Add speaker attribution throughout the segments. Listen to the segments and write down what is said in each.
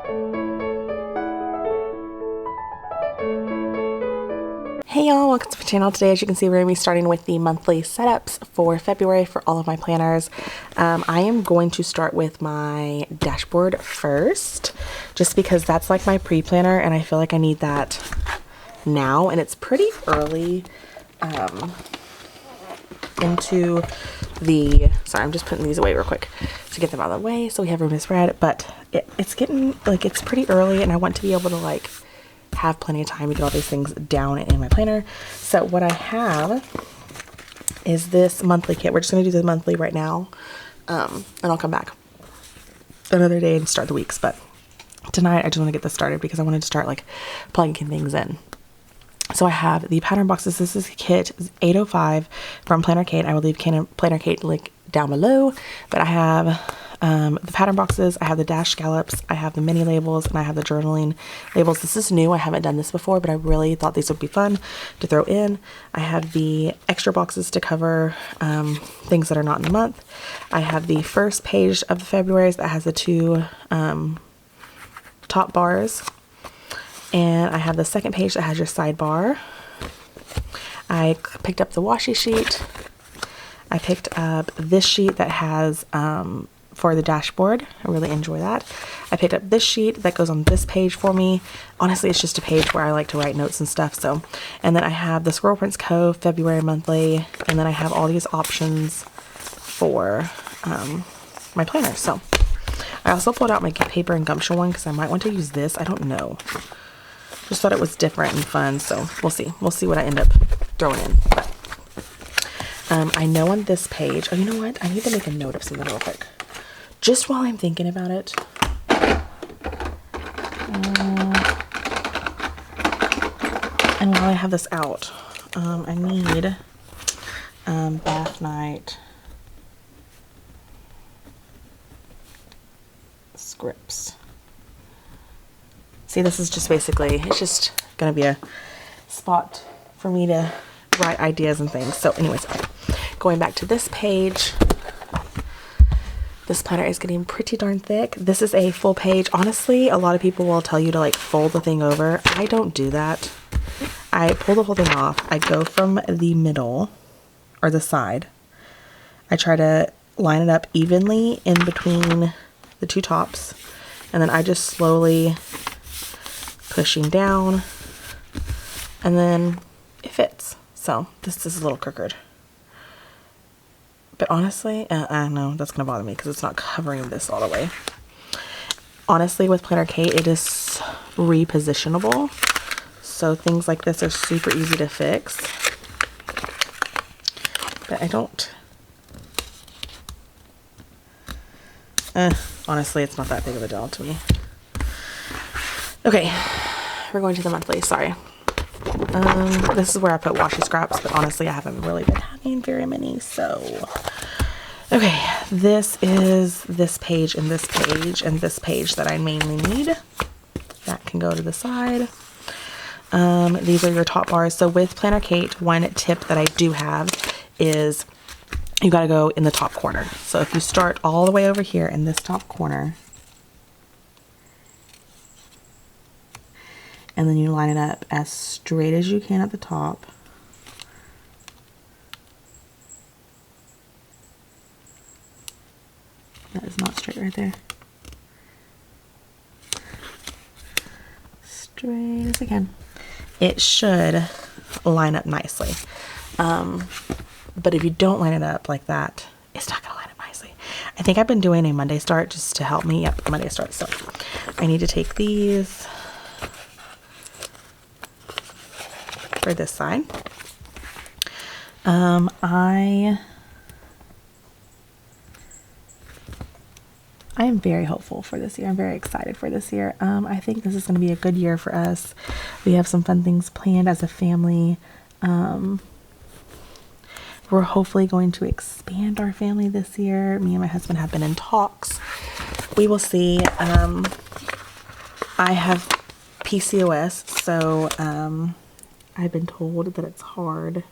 Speaker 1: Hey y'all, welcome to my channel. Today, as you can see, we're going to be starting with the monthly setups for February for all of my planners. I am going to start with my dashboard first, just because that's like my pre-planner and I feel like I need that now, and it's pretty early into the, sorry, I'm just putting these away real quick to get them out of the way so we have room to spread, but it's getting, like, it's pretty early and I want to be able to, like, have plenty of time to get all these things down in my planner. So what I have is this monthly kit. We're just going to do the monthly right now, and I'll come back another day and start the weeks, but tonight I just want to get this started because I wanted to start like plugging things in. So I have the pattern boxes. This is kit 805 from Planner Kate. I will leave Planner Kate link down below, but I have the pattern boxes, I have the dash scallops, I have the mini labels, and I have the journaling labels. This is new. I haven't done this before, but I really thought these would be fun to throw in. I have the extra boxes to cover things that are not in the month. I have the first page of the February's that has the two top bars, and I have the second page that has your sidebar. I picked up the washi sheet. I picked up this sheet that has for the dashboard. I really enjoy that. I picked up this sheet that goes on this page for me. Honestly, it's just a page where I like to write notes and stuff. So, and then I have the Squirrel Prints Co. February monthly, and then I have all these options for my planner. So I also pulled out my paper and gumption one because I might want to use this. I don't know. Just thought it was different and fun. So we'll see. We'll see what I end up throwing in. But I know on this page, oh, you know what? I need to make a note of something real quick. Just while I'm thinking about it. And while I have this out, I need bath night scripts. See, this is just basically, it's just going to be a spot for me to write ideas and things. So anyways, going back to this page, this planner is getting pretty darn thick. This is a full page. Honestly, a lot of people will tell you to like fold the thing over. I don't do that. I pull the whole thing off. I go from the middle or the side. I try to line it up evenly in between the two tops, and then I just slowly pushing down, and then it fits. So this is a little crooked. But honestly, I know that's going to bother me because it's not covering this all the way. Honestly, with Planner Kate, it is repositionable. So things like this are super easy to fix. But I don't... honestly, it's not that big of a deal to me. Okay, we're going to the monthly. Sorry. This is where I put washi scraps, but honestly, I haven't really been having very many, so... Okay, this is this page and this page and this page that I mainly need. That can go to the side. These are your top bars. So with Planner Kate, one tip that I do have is you got to go in the top corner. So if you start all the way over here in this top corner, and then you line it up as straight as you can at the top. That is not straight right there. Straight as I can. It should line up nicely. But if you don't line it up like that, it's not going to line up nicely. I think I've been doing a Monday start just to help me. Yep, Monday start. So I need to take these for this side. I am very hopeful for this year. I'm very excited for this year. I think this is going to be a good year for us. We have some fun things planned as a family. We're hopefully going to expand our family this year. Me and my husband have been in talks. We will see. I have PCOS, so I've been told that it's hard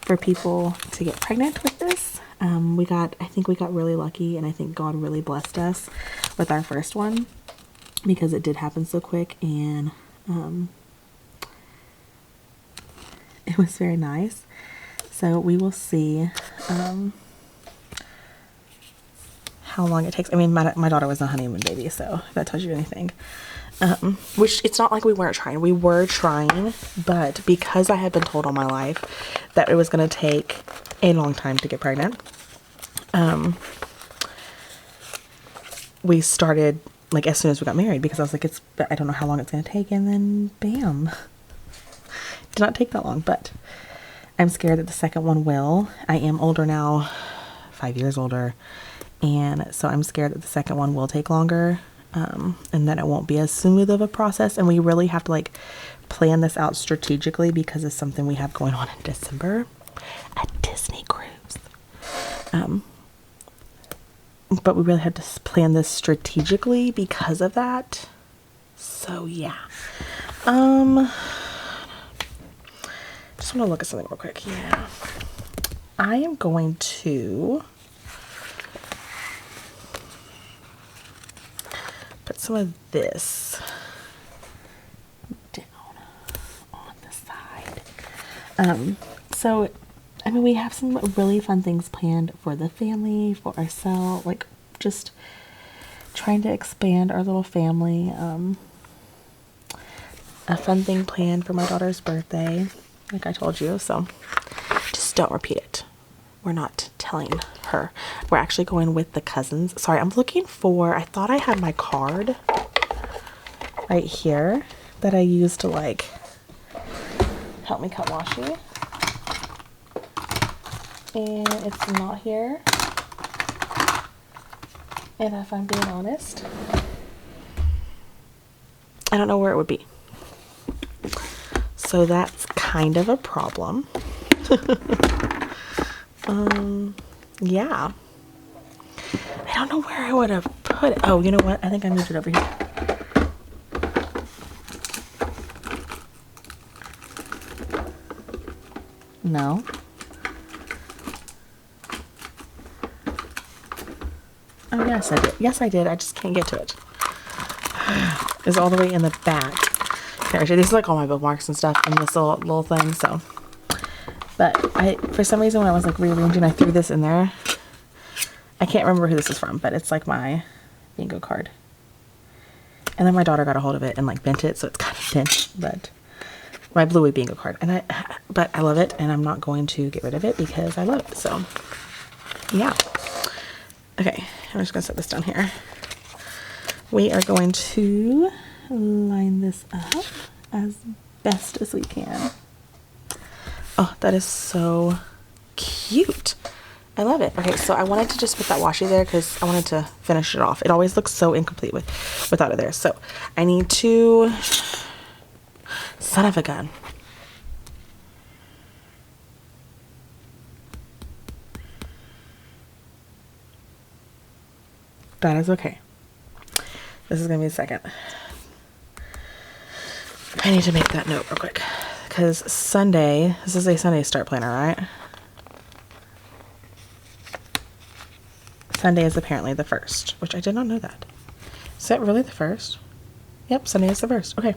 Speaker 1: for people to get pregnant with this. I think we got really lucky, and I think God really blessed us with our first one because it did happen so quick, and it was very nice. So we will see how long it takes. I mean, my daughter was a honeymoon baby, so if that tells you anything. Which it's not like we weren't trying. We were trying, but because I had been told all my life that it was going to take a long time to get pregnant, we started like as soon as we got married, because I was like, I don't know how long it's going to take, and then bam. Did not take that long, but I'm scared that the second one will. I am older now, 5 years older, and so I'm scared that the second one will take longer, and that it won't be as smooth of a process. And we really have to like plan this out strategically because it's something we have going on in December, a Disney cruise. But we really have to plan this strategically because of that. So yeah. Just want to look at something real quick. Yeah. I am going to put some of this down on the side. So, I mean, we have some really fun things planned for the family, for ourselves, like just trying to expand our little family. A fun thing planned for my daughter's birthday, like I told you, so just don't repeat it. We're not telling her. We're actually going with the cousins. Sorry, I'm looking for, I thought I had my card right here that I used to like help me cut washi. And it's not here. And if I'm being honest, I don't know where it would be. So that's kind of a problem. Yeah. I don't know where I would have put it. Oh, you know what? I think I moved it over here. No. Oh, yes, I did. Yes, I did. I just can't get to it. It's all the way in the back. Actually, these are like all my bookmarks and stuff in this little thing, so. But for some reason, when I was like rearranging, I threw this in there. I can't remember who this is from, but it's like my bingo card. And then my daughter got a hold of it and like bent it, so it's kind of bent, but my Bluey bingo card. But I love it, and I'm not going to get rid of it because I love it, so yeah. Okay, I'm just gonna set this down here. We are going to line this up as best as we can. Oh, that is so cute. I love it. Okay, so I wanted to just put that washi there because I wanted to finish it off. It always looks so incomplete without it there. So I need to, son of a gun. That is okay. This is gonna be a second. I need to make that note real quick because Sunday, this is a Sunday start planner, right? Sunday is apparently the 1st, which I did not know that. Is that really the 1st? Yep, Sunday is the 1st. Okay.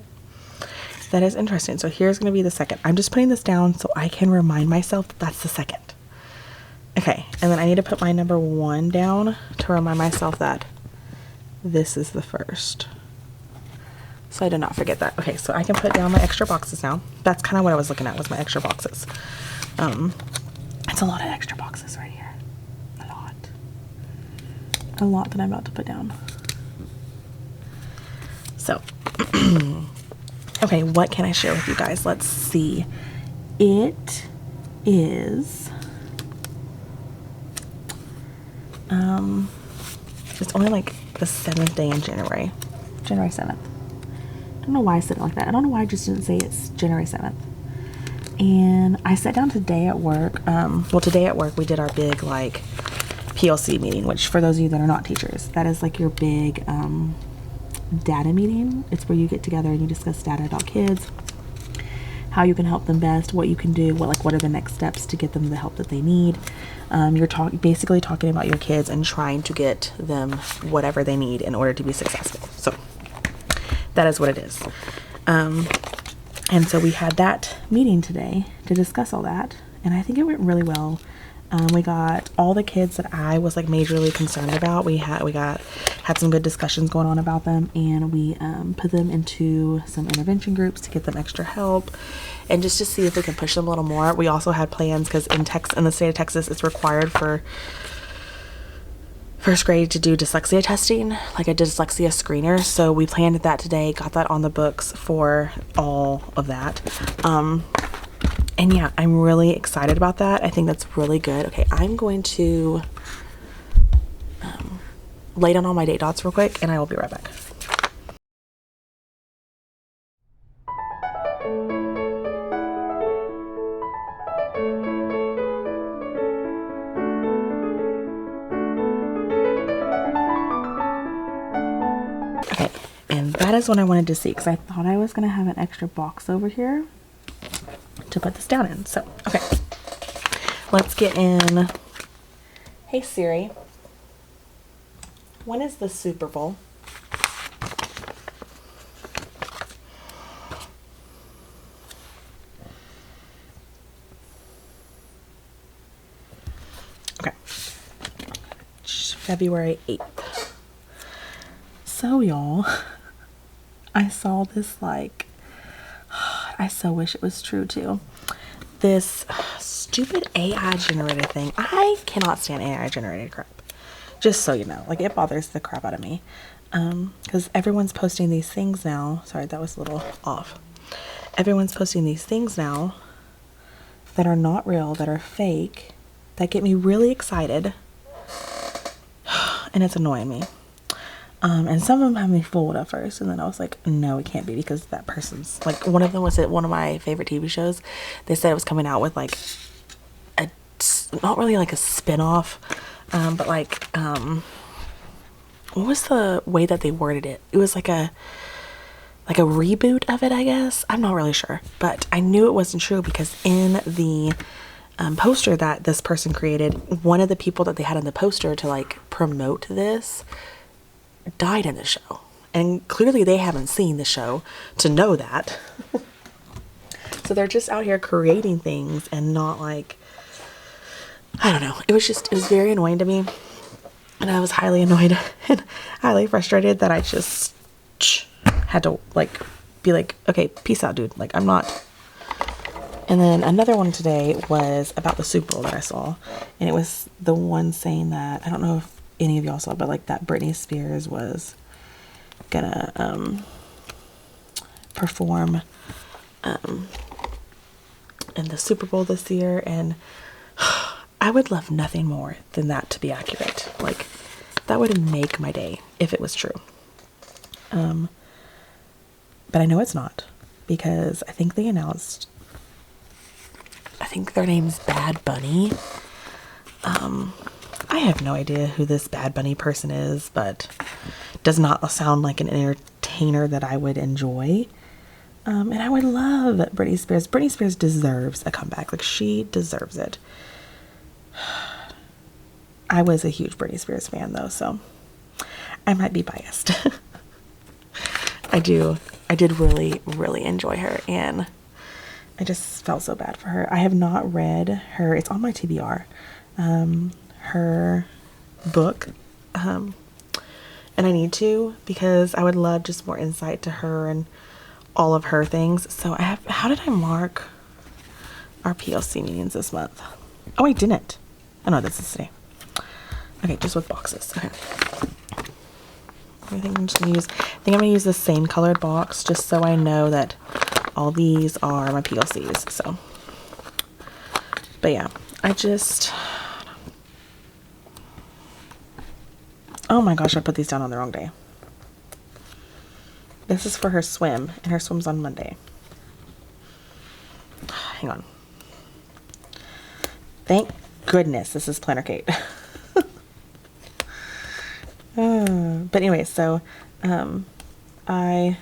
Speaker 1: That is interesting. So here's going to be the 2nd. I'm just putting this down so I can remind myself that that's the 2nd. Okay. And then I need to put my number 1 down to remind myself that this is the 1st. So I did not forget that. Okay, so I can put down my extra boxes now. That's kind of what I was looking at, was my extra boxes. It's a lot of extra boxes right here. A lot that I'm about to put down. So, okay, what can I share with you guys? Let's see. It is, it's only like the 7th day in January. January 7th. I don't know why I said it like that. I don't know why I just didn't say it's January 7th. And I sat down today at work. Well, today at work we did our big like PLC meeting, which for those of you that are not teachers, that is like your big data meeting. It's where you get together and you discuss data about kids. how you can help them best, what you can do, what are the next steps to get them the help that they need. You're basically talking about your kids and trying to get them whatever they need in order to be successful. So that is what it is. And so we had that meeting today to discuss all that, and I think it went really well. We got all the kids that I was like majorly concerned about. We had some good discussions going on about them, and we put them into some intervention groups to get them extra help and just to see if we can push them a little more. We also had plans because in the state of Texas, it's required for first grade to do dyslexia testing, like a dyslexia screener. So we planned that today, got that on the books for all of that. And yeah, I'm really excited about that. I think that's really good. Okay, I'm going to lay down all my date dots real quick, and I will be right back. Okay, and that is what I wanted to see, because I thought I was going to have an extra box over here to put this down in. So, okay, let's get in. Hey Siri, when is the Super Bowl? Okay, February 8th. So y'all, I saw this like, I so wish it was true too. This stupid AI generated thing. I cannot stand AI generated crap. Just so you know, like it bothers the crap out of me. Because everyone's posting these things now. Sorry, that was a little off. Everyone's posting these things now that are not real, that are fake, that get me really excited. And it's annoying me. And some of them have me fooled at first, and then I was like, no, it can't be, because that person's like, one of them was at one of my favorite TV shows. They said it was coming out with like a, not really like a spin-off, but like, what was the way that they worded it? It was like a reboot of it, I guess. I'm not really sure, but I knew it wasn't true because in the poster that this person created, one of the people that they had on the poster to like promote this died in the show, and clearly they haven't seen the show to know that. So they're just out here creating things and not like, I don't know, it was very annoying to me, and I was highly annoyed and highly frustrated that I just had to like be like, okay, peace out, dude, like I'm not. And then another one today was about the Super Bowl that I saw, and it was the one saying that, I don't know if any of y'all saw, but like that Britney Spears was gonna perform in the Super Bowl this year, and I would love nothing more than that to be accurate. Like that would make my day if it was true. But I know it's not, because I think they announced, I think their name's Bad Bunny. I have no idea who this Bad Bunny person is, but does not sound like an entertainer that I would enjoy. And I would love Britney Spears. Britney Spears deserves a comeback. Like, she deserves it. I was a huge Britney Spears fan, though, so I might be biased. I did really, really enjoy her, and I just felt so bad for her. I have not read her, it's on my TBR, her book, and I need to, because I would love just more insight to her and all of her things. So how did I mark our PLC meetings this month? Oh, I didn't. Oh no, this is today. Okay, just with boxes. Okay. I think I'm gonna use the same colored box just so I know that all these are my PLCs. So, but yeah, oh my gosh, I put these down on the wrong day. This is for her swim, and her swim's on Monday. Hang on. Thank goodness this is Planner Kate. But anyway, so I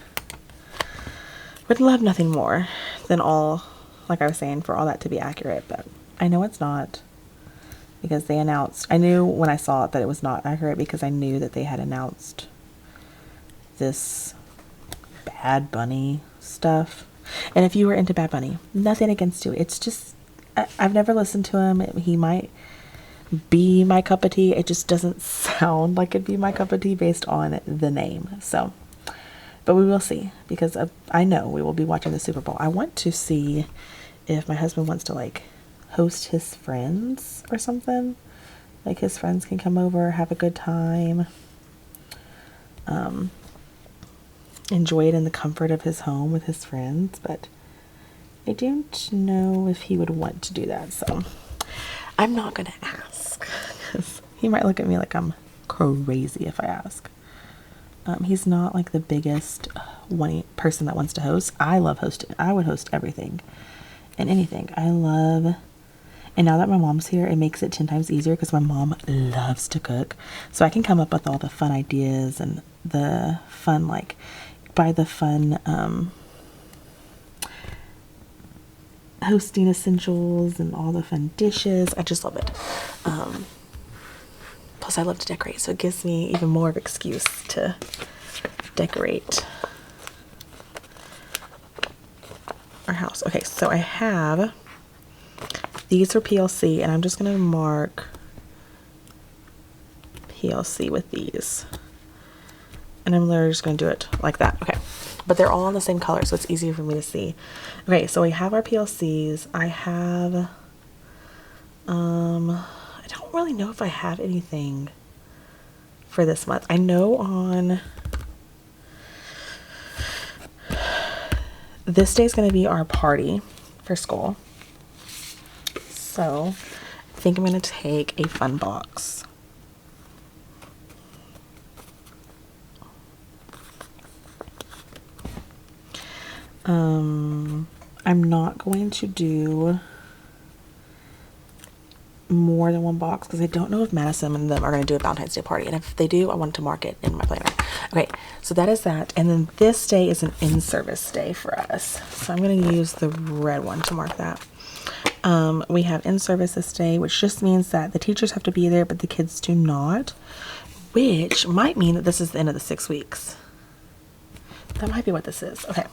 Speaker 1: would love nothing more than all, like I was saying, for all that to be accurate, but I know it's not, because they announced, I knew when I saw it that it was not accurate, because I knew that they had announced this Bad Bunny stuff. And if you were into Bad Bunny, nothing against you, it's just, I've never listened to him. He might be my cup of tea. It just doesn't sound like it'd be my cup of tea based on the name. So, but we will see, because I know we will be watching the Super Bowl. I want to see if my husband wants to like host his friends or something. Like his friends can come over, have a good time, enjoy it in the comfort of his home with his friends. But I don't know if he would want to do that, so I'm not gonna ask, because he might look at me like I'm crazy if I ask. He's not like the biggest person that wants to host. I love hosting. I would host everything and anything. I love, and now that my mom's here, it makes it 10 times easier, because my mom loves to cook. So I can come up with all the fun ideas and the fun, like, buy the fun hosting essentials and all the fun dishes. I just love it. Plus I love to decorate, so it gives me even more of an excuse to decorate our house. Okay, so I have these for PLC, and I'm just going to mark PLC with these. And I'm literally just going to do it like that. Okay. But they're all in the same color, so it's easier for me to see. Okay, so we have our PLCs. I have, I don't really know if I have anything for this month. I know on this day is going to be our party for school. So I think I'm going to take a fun box. I'm not going to do more than one box, because I don't know if Madison and them are going to do a Valentine's Day party, and if they do, I want to mark it in my planner. Okay, so that is that. And then this day is an in-service day for us, so I'm going to use the red one to mark that. We have in-service this day, which just means that the teachers have to be there, but the kids do not, which might mean that this is the end of the 6 weeks. That might be what this is. Okay.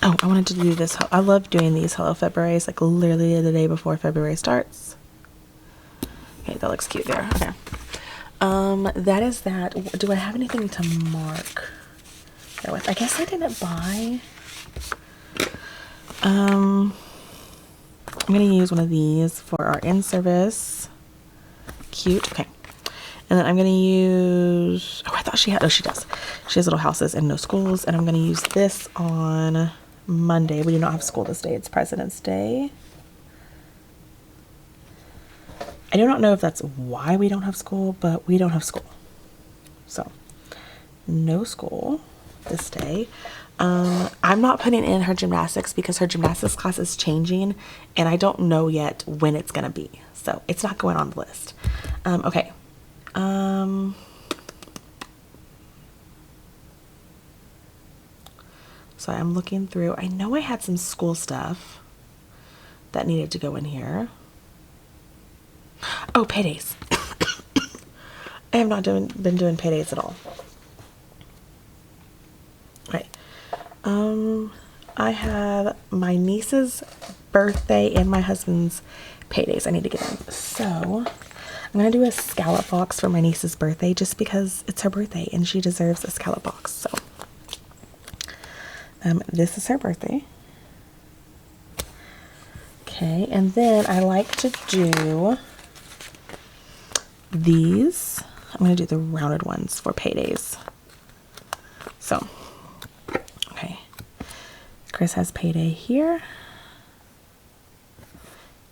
Speaker 1: Oh, I wanted to do this. I love doing these Hello Februarys, like literally the day before February starts. Okay, that looks cute there. Okay. That is that. Do I have anything to mark there with? I guess I didn't buy. I'm gonna use one of these for our in-service. Cute. Okay. And then I'm going to use, oh, I thought she had, oh, she does. She has little houses and no schools. And I'm going to use this on Monday. We do not have school this day. It's President's Day. I do not know if that's why we don't have school, but we don't have school. So, no school this day. I'm not putting in her gymnastics, because her gymnastics class is changing, and I don't know yet when it's going to be. So, it's not going on the list. Okay. So I'm looking through. I know I had some school stuff that needed to go in here. Oh, paydays. I have not been doing paydays at all. Okay. I have my niece's birthday and my husband's paydays I need to get in. So I'm going to do a scallop box for my niece's birthday, just because it's her birthday and she deserves a scallop box. So, this is her birthday. Okay, and then I like to do these. I'm going to do the rounded ones for paydays. So, okay. Chris has payday here.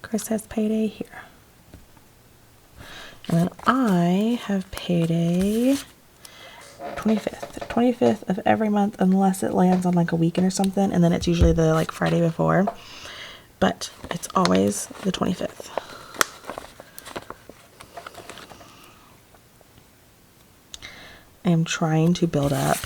Speaker 1: Chris has payday here. And then I have payday 25th. 25th of every month, unless it lands on like a weekend or something. And then it's usually the like Friday before. But it's always the 25th. I am trying to build up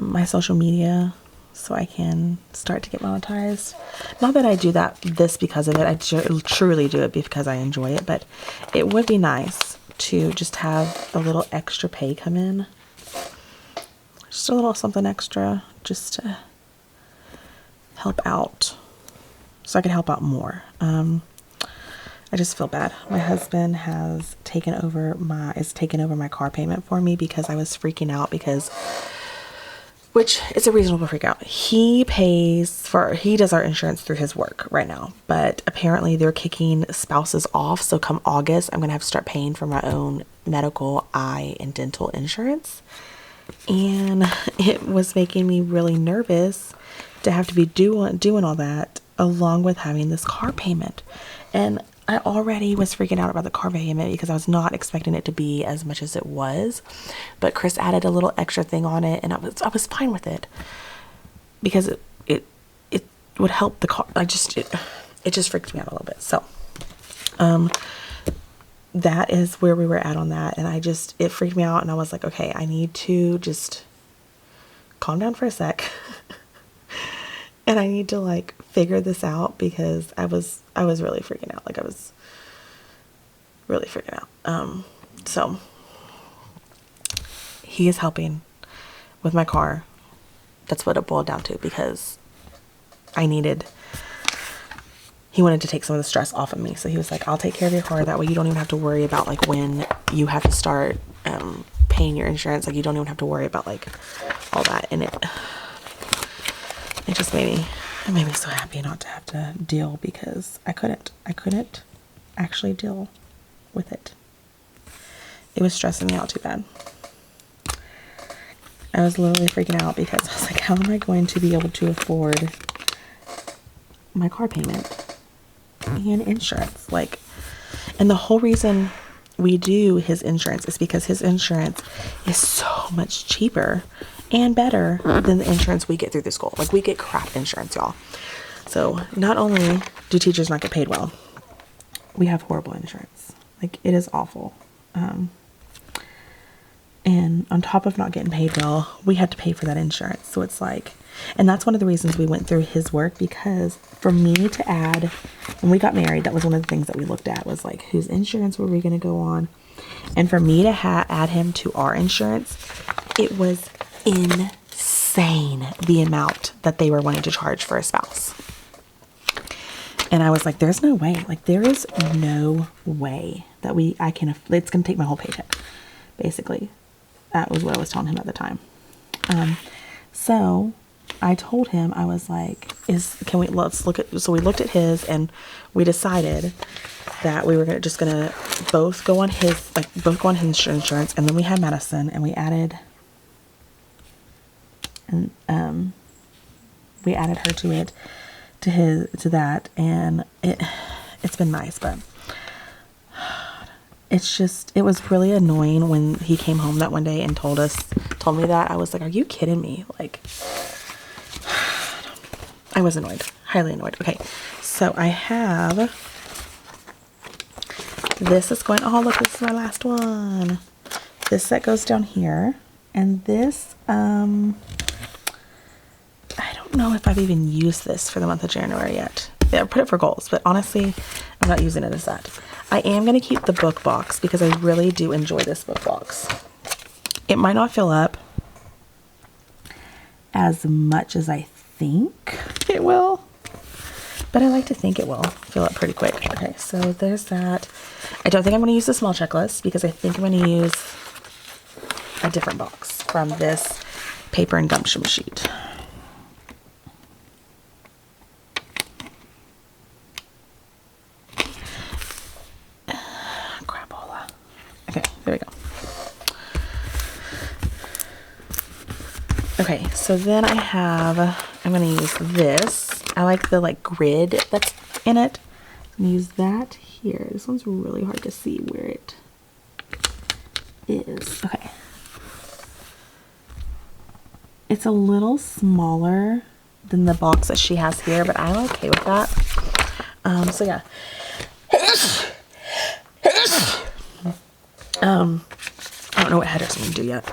Speaker 1: my social media so I can start to get monetized. Not that I do this because of it. I truly do it because I enjoy it, but it would be nice to just have a little extra pay come in. Just a little something extra just to help out so I can help out more. I just feel bad. My husband has taken over my car payment for me because I was freaking out which is a reasonable freak out. He does our insurance through his work right now, but apparently they're kicking spouses off. So come August, I'm going to have to start paying for my own medical, eye, and dental insurance. And it was making me really nervous to have to be doing all that along with having this car payment. And I already was freaking out about the car payment because I was not expecting it to be as much as it was. But Chris added a little extra thing on it, and I was fine with it because it would help the car. It just freaked me out a little bit. So that is where we were at on that, and it freaked me out, and I was like, okay, I need to just calm down for a sec. And I need to like figure this out because I was really freaking out. Like I was really freaking out. So he is helping with my car. That's what it boiled down to because he wanted to take some of the stress off of me. So he was like, I'll take care of your car. That way you don't even have to worry about like when you have to start paying your insurance. Like you don't even have to worry about like all that. And it just made me so happy not to have to deal because I couldn't actually deal with it. It was stressing me out too bad. I was literally freaking out because I was like, how am I going to be able to afford my car payment and insurance? Like, and the whole reason we do his insurance is because his insurance is so much cheaper and better than the insurance we get through the school. Like we get crap insurance, y'all. So not only do teachers not get paid well, we have horrible insurance. Like it is awful. And on top of not getting paid well, we had to pay for that insurance. So it's like, and that's one of the reasons we went through his work, because for me to add, when we got married, that was one of the things that we looked at was like, whose insurance were we going to go on? And for me to add him to our insurance, it was insane the amount that they were wanting to charge for a spouse. And I was like, there's no way, like there is no way that it's going to take my whole paycheck. Basically, that was what I was telling him at the time. So I told him, I was like, let's look at, so we looked at his and we decided that we were just gonna both go on his insurance. And then we had Madison and we added her to that. And it's been nice, but it was really annoying when he came home that one day and told me that. I was like, are you kidding me? Like, I was annoyed, highly annoyed. Okay, so I have, this is going, oh look, this is my last one. This set goes down here, and this, I don't know if I've even used this for the month of January yet. Yeah, I put it for goals, but honestly, I'm not using it as that. I am going to keep the book box because I really do enjoy this book box. It might not fill up as much as I think it will, but I like to think it will fill up pretty quick. Okay, so there's that. I don't think I'm going to use the small checklist because I think I'm going to use a different box from this paper and gum sheet. Okay, there we go. Okay, so then I'm going to use this. I like the grid that's in it. I'm going to use that here. This one's really hard to see where it is. Okay. It's a little smaller than the box that she has here, but I'm okay with that. So yeah. I don't know what headers I'm going to do yet.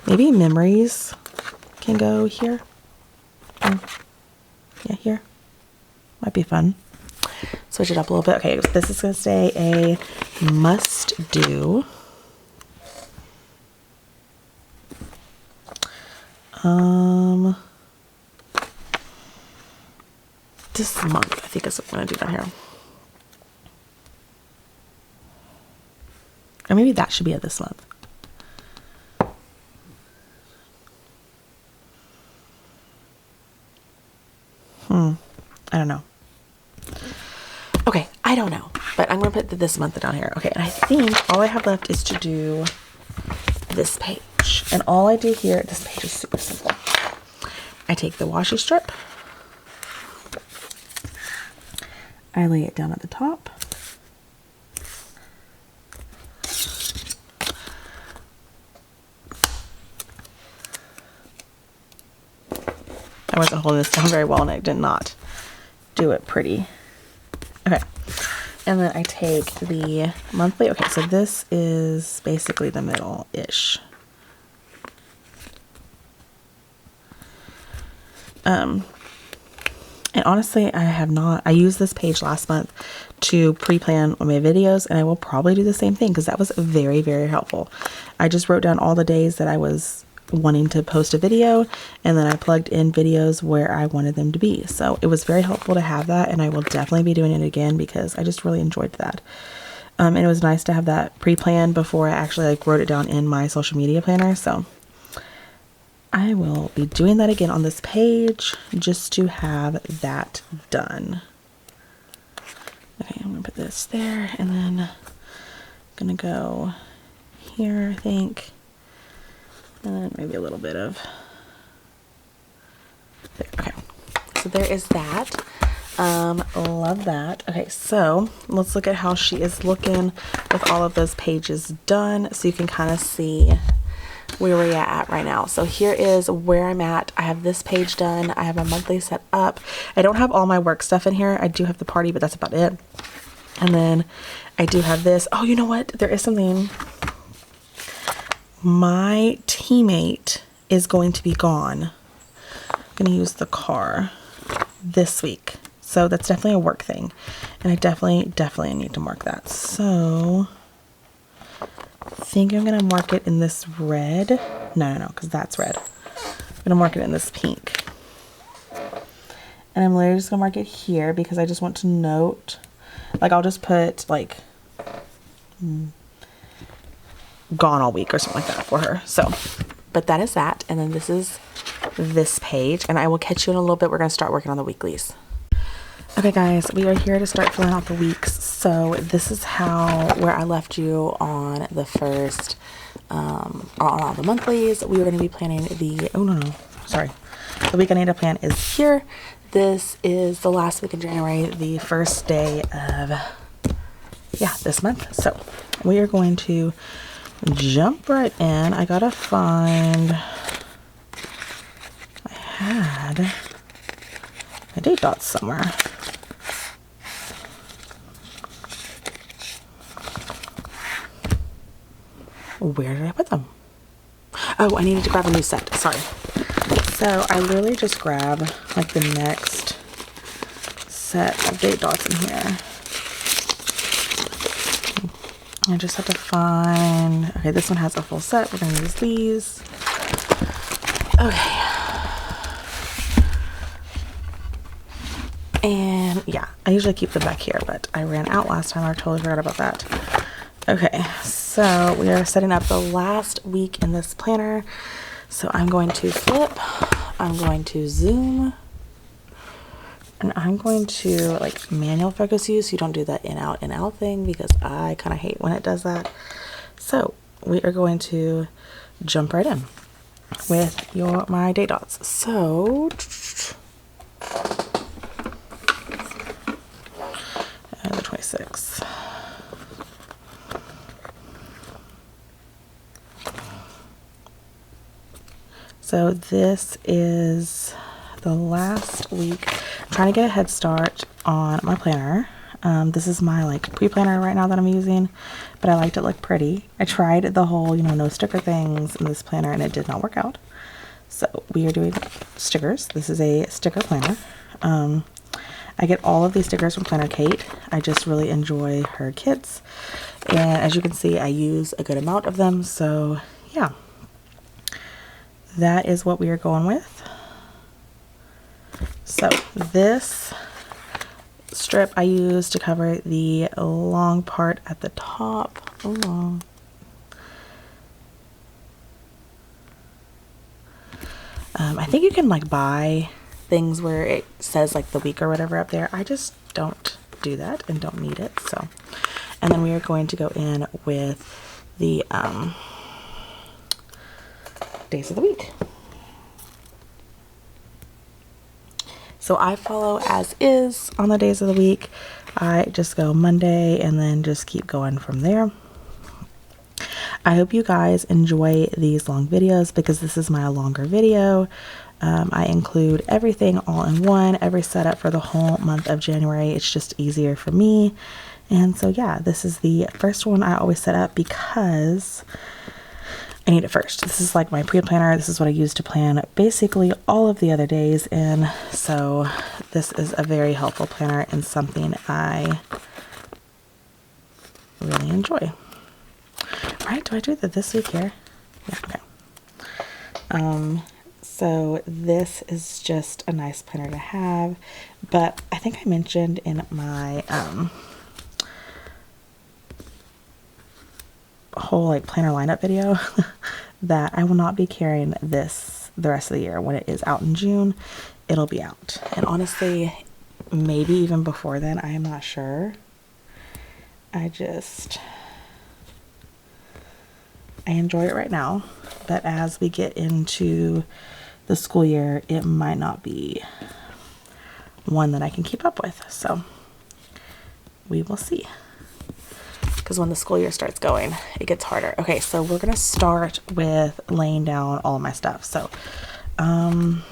Speaker 1: Maybe memories can go here. Oh, yeah, here. Might be fun. Switch it up a little bit. Okay, this is going to stay a must do. This month, I think is what I'm going to do down here. Or maybe that should be it this month. I don't know. Okay, I don't know. But I'm going to put this month down here. Okay, and I think all I have left is to do this page. And all I do here, this page is super simple. I take the washi strip. I lay it down at the top. I wasn't holding this down very well and I did not do it pretty. Okay. And then I take the monthly. Okay, so this is basically the middle-ish. And honestly, I used this page last month to pre-plan my videos, and I will probably do the same thing because that was very, very helpful. I just wrote down all the days that I was wanting to post a video, and then I plugged in videos where I wanted them to be. So it was very helpful to have that, and I will definitely be doing it again because I just really enjoyed that. And it was nice to have that pre-planned before I actually wrote it down in my social media planner. So I will be doing that again on this page just to have that done. Okay, I'm gonna put this there, and then I'm gonna go here, I think. And maybe a little bit of there. Okay, so there is that. Love that. Okay, so let's look at how she is looking with all of those pages done, so you can kind of see where we're at right now. So here is where I'm at. I have this page done. I have my monthly set up. I don't have all my work stuff in here. I do have the party, but that's about it. And then I do have this. Oh, you know what? There is something. My teammate is going to be gone. I'm going to use the car this week. So that's definitely a work thing. And I definitely need to mark that. So I think I'm going to mark it in this red. No, because that's red. I'm going to mark it in this pink. And I'm literally just going to mark it here because I just want to note, I'll just put gone all week or something like that for her. So, but that is that. And then this is this page, and I will catch you in a little bit. We're going to start working on the weeklies. Okay guys, we are here to start filling out the weeks. So this is where I left you on the first, on all the monthlies. We are going to be planning the week I need to plan is here. This is the last week of January, the first day of, this month. So we are going to jump right in. I gotta find, I had my date dots somewhere. Where did I put them? Oh, I needed to grab a new set. Sorry. So I literally just grab the next set of date dots in here. I just have to find, okay, this one has a full set. We're going to use these. Okay. And yeah, I usually keep them back here, but I ran out last time. I totally forgot about that. Okay, so we are setting up the last week in this planner. So I'm going to flip, I'm going to zoom, and I'm going to manual focus you so you don't do that in out thing, because I kind of hate when it does that. So we are going to jump right in with my date dots. So the 26th. So this is the last week. I'm trying to get a head start on my planner. This is my like pre-planner right now that I'm using, but I liked it look pretty. I tried the whole, you know, no sticker things in this planner and it did not work out. So we are doing stickers. This is a sticker planner. I get all of these stickers from Planner Kate. I just really enjoy her kits. And as you can see, I use a good amount of them. So yeah, that is what we are going with. So this strip I use to cover the long part at the top. Oh. I think you can like buy things where it says like the week or whatever up there. I just don't do that and don't need it. So, and then we are going to go in with the days of the week. So I follow as is on the days of the week. I just go Monday and then just keep going from there. I hope you guys enjoy these long videos because this is my longer video. I include everything all in one, every setup for the whole month of January. It's just easier for me. And so yeah, this is the first one I always set up because I need it first. This is like my pre-planner. This is what I use to plan basically all of the other days in. So this is a very helpful planner and something I really enjoy. Right, do I do that this week here? Yeah, okay. So this is just a nice planner to have, but I think I mentioned in my whole like planner lineup video that I will not be carrying this the rest of the year. When it is out in June, it'll be out. And honestly, maybe even before then, I am not sure. I enjoy it right now, but as we get into the school year, it might not be one that I can keep up with. So we will see. Because when the school year starts going, it gets harder. Okay, so we're going to start with laying down all of my stuff. So the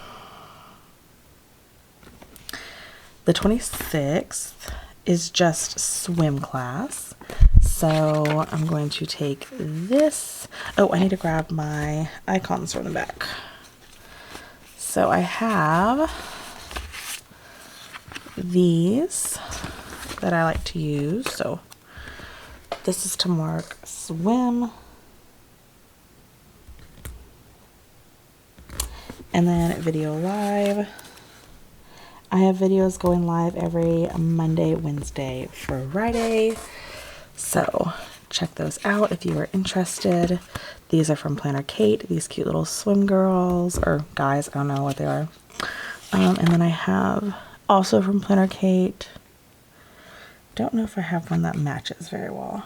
Speaker 1: 26th is just swim class. So I'm going to take this. Oh, I need to grab my icons from the back. So I have these that I like to use. So this is to mark swim. And then video live. I have videos going live every Monday, Wednesday, Friday. So check those out if you are interested. These are from Planner Kate, these cute little swim girls or guys, I don't know what they are. And then I have also from Planner Kate, don't know if I have one that matches very well.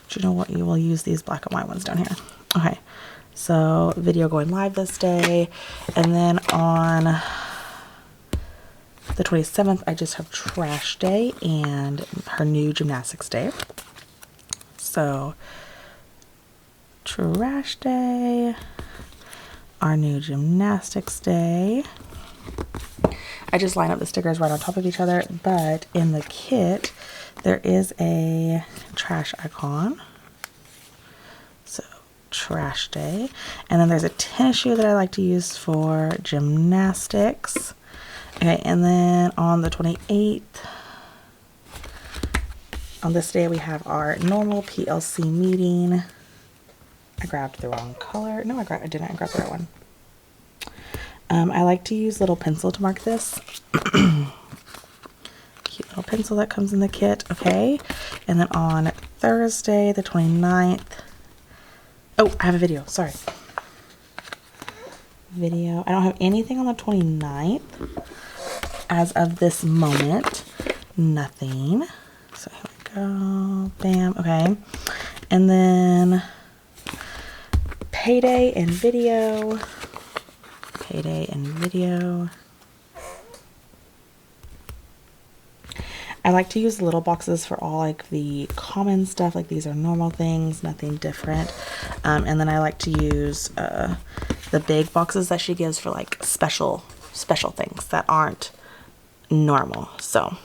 Speaker 1: But you know what, you will use these black and white ones down here. Okay, so video going live this day. And then on the 27th, I just have trash day and her new gymnastics day. So trash day, our new gymnastics day. I just line up the stickers right on top of each other, but in the kit, there is a trash icon. So trash day. And then there's a tennis shoe that I like to use for gymnastics. Okay, and then on the 28th, on this day, we have our normal PLC meeting. I grabbed the wrong color. No, I didn't. I grabbed the right one. I like to use little pencil to mark this. Cute little pencil that comes in the kit. Okay, and then on Thursday, the 29th. Oh, I have a video. Sorry. Video. I don't have anything on the 29th. As of this moment, nothing. So here we go. Bam. Okay. And then payday and video. Payday and video. I like to use little boxes for all like the common stuff. Like these are normal things, nothing different. And then I like to use the big boxes that she gives for like special things that aren't normal. So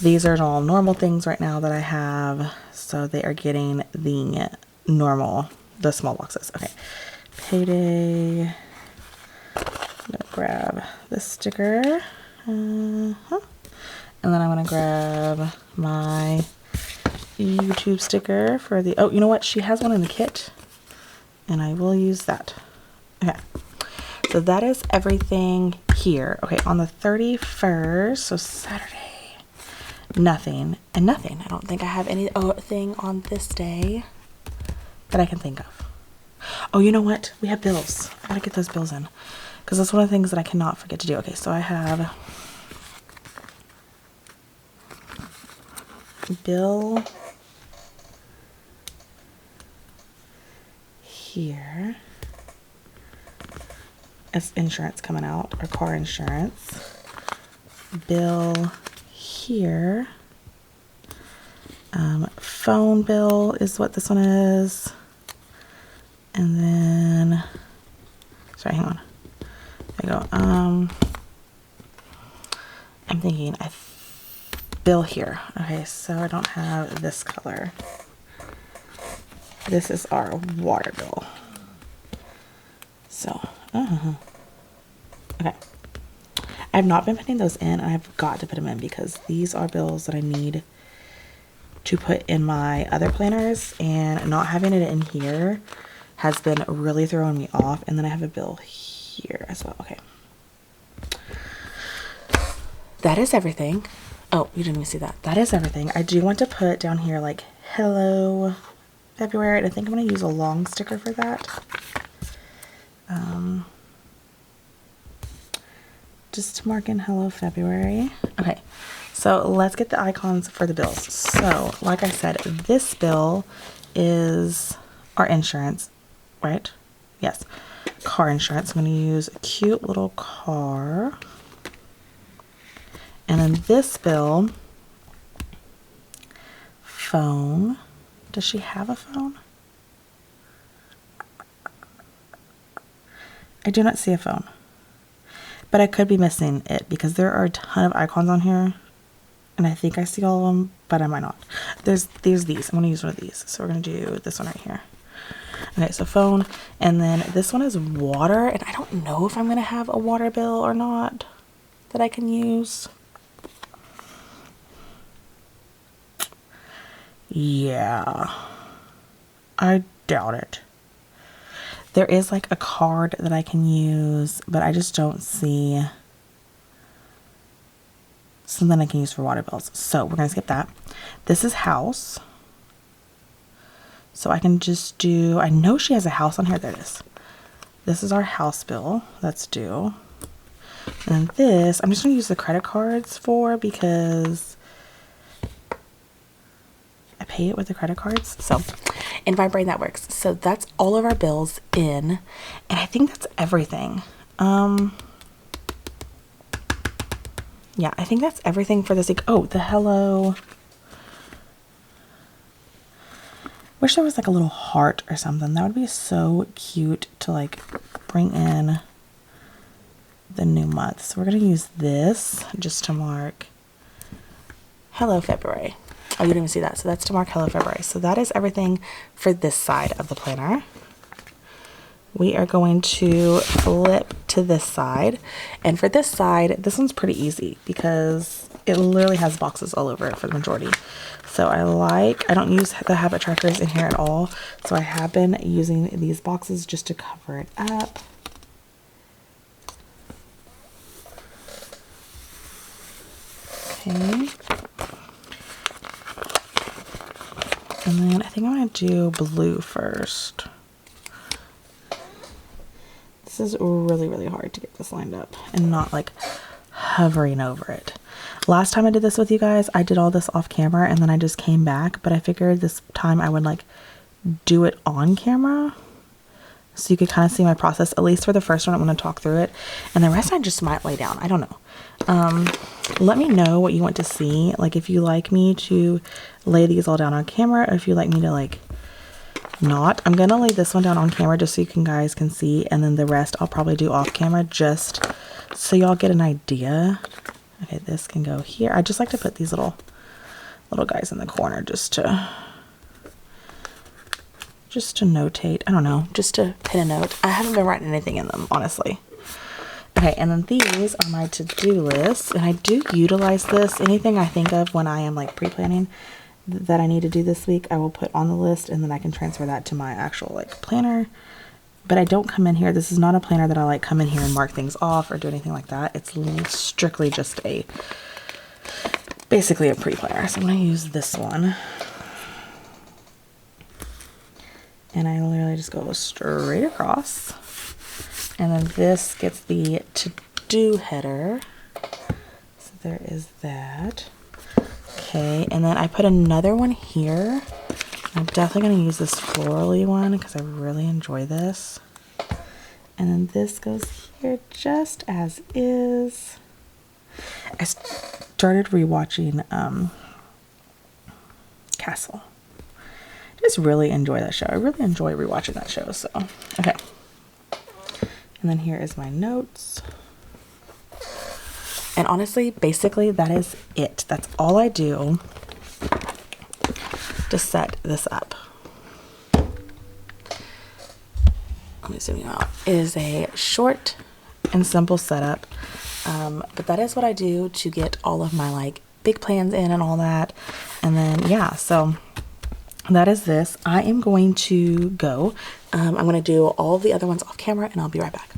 Speaker 1: These are all normal things right now that I have. So they are getting the normal, the small boxes. Okay. Payday. I'm gonna grab this sticker. And then I'm gonna grab my YouTube sticker for the, oh, you know what? She has one in the kit. And I will use that. Okay. So that is everything here. Okay, on the 31st, so Saturday. Nothing and nothing. I don't think I have anything on this day that I can think of. Oh, you know what? We have bills. I gotta get those bills in because that's one of the things that I cannot forget to do. Okay, so I have bill here. It's insurance coming out, or car insurance. Bill here. Phone bill is what this one is. And then, sorry, hang on. There you go. I'm thinking bill here. Okay, so I don't have this color. This is our water bill. So, okay. I've not been putting those in. I've got to put them in because these are bills that I need to put in my other planners, and not having it in here has been really throwing me off. And then I have a bill here as well. Okay. That is everything. Oh, you didn't even see that. That is everything. I do want to put down here like hello February, and I think I'm going to use a long sticker for that. Just to mark in hello February. Okay, so let's get the icons for the bills. So like I said, this bill is our insurance, right? Yes, car insurance. I'm going to use a cute little car. And then this bill, phone. Does she have a phone? I do not see a phone. But I could be missing it because there are a ton of icons on here. And I think I see all of them, but I might not. There's these. I'm going to use one of these. So we're going to do this one right here. Okay, so phone. And then this one is water. And I don't know if I'm going to have a water bill or not that I can use. Yeah. I doubt it. There is like a card that I can use, but I just don't see something I can use for water bills. So we're going to skip that. This is house. So I can just do, I know she has a house on here. There it is. This is our house bill that's due. And this, I'm just going to use the credit cards for because I pay it with the credit cards. So in my brain that works. So that's all of our bills in, and I think that's everything. Yeah, I think that's everything for this week. Oh, the hello. Wish there was like a little heart or something. That would be so cute to like bring in the new month. So we're gonna use this just to mark hello February. Oh, you didn't even see that. So that's to mark hello February. So that is everything for this side of the planner. We are going to flip to this side. And for this side, this one's pretty easy because it literally has boxes all over it for the majority. So I don't use the habit trackers in here at all. So I have been using these boxes just to cover it up. Okay. And then I think I'm going to do blue first. This is really, really hard to get this lined up and not like hovering over it. Last time I did this with you guys, I did all this off camera and then I just came back, but I figured this time I would like do it on camera so you could kind of see my process. At least for the first one, I'm going to talk through it, and the rest I just might lay down. I don't know. Let me know what you want to see. Like if you like me to lay these all down on camera, or if you like me to like not. I'm gonna lay this one down on camera just so you guys can see, and then the rest I'll probably do off camera just so y'all get an idea. Okay, this can go here. I just like to put these little little guys in the corner just to notate. I don't know, just to pin a note. I haven't been writing anything in them, honestly. Okay, and then these are my to-do lists, and I do utilize this. Anything I think of when I am like pre-planning that I need to do this week, I will put on the list, and then I can transfer that to my actual like planner. But I don't come in here. This is not a planner that I like come in here and mark things off or do anything like that. It's strictly just basically a pre-planner. So I'm going to use this one. And I literally just go straight across. And then this gets the to-do header. So there is that. Okay, and then I put another one here. I'm definitely going to use this florally one because I really enjoy this. And then this goes here just as is. I started rewatching Castle. I just really enjoy that show. I really enjoy rewatching that show. So, okay. And then here is my notes. And honestly, basically, that is it. That's all I do to set this up. Let me zoom you out. It is a short and simple setup. But that is what I do to get all of my like big plans in and all that. And then, yeah, so that is this. I am going to go. I'm going to do all the other ones off camera and I'll be right back.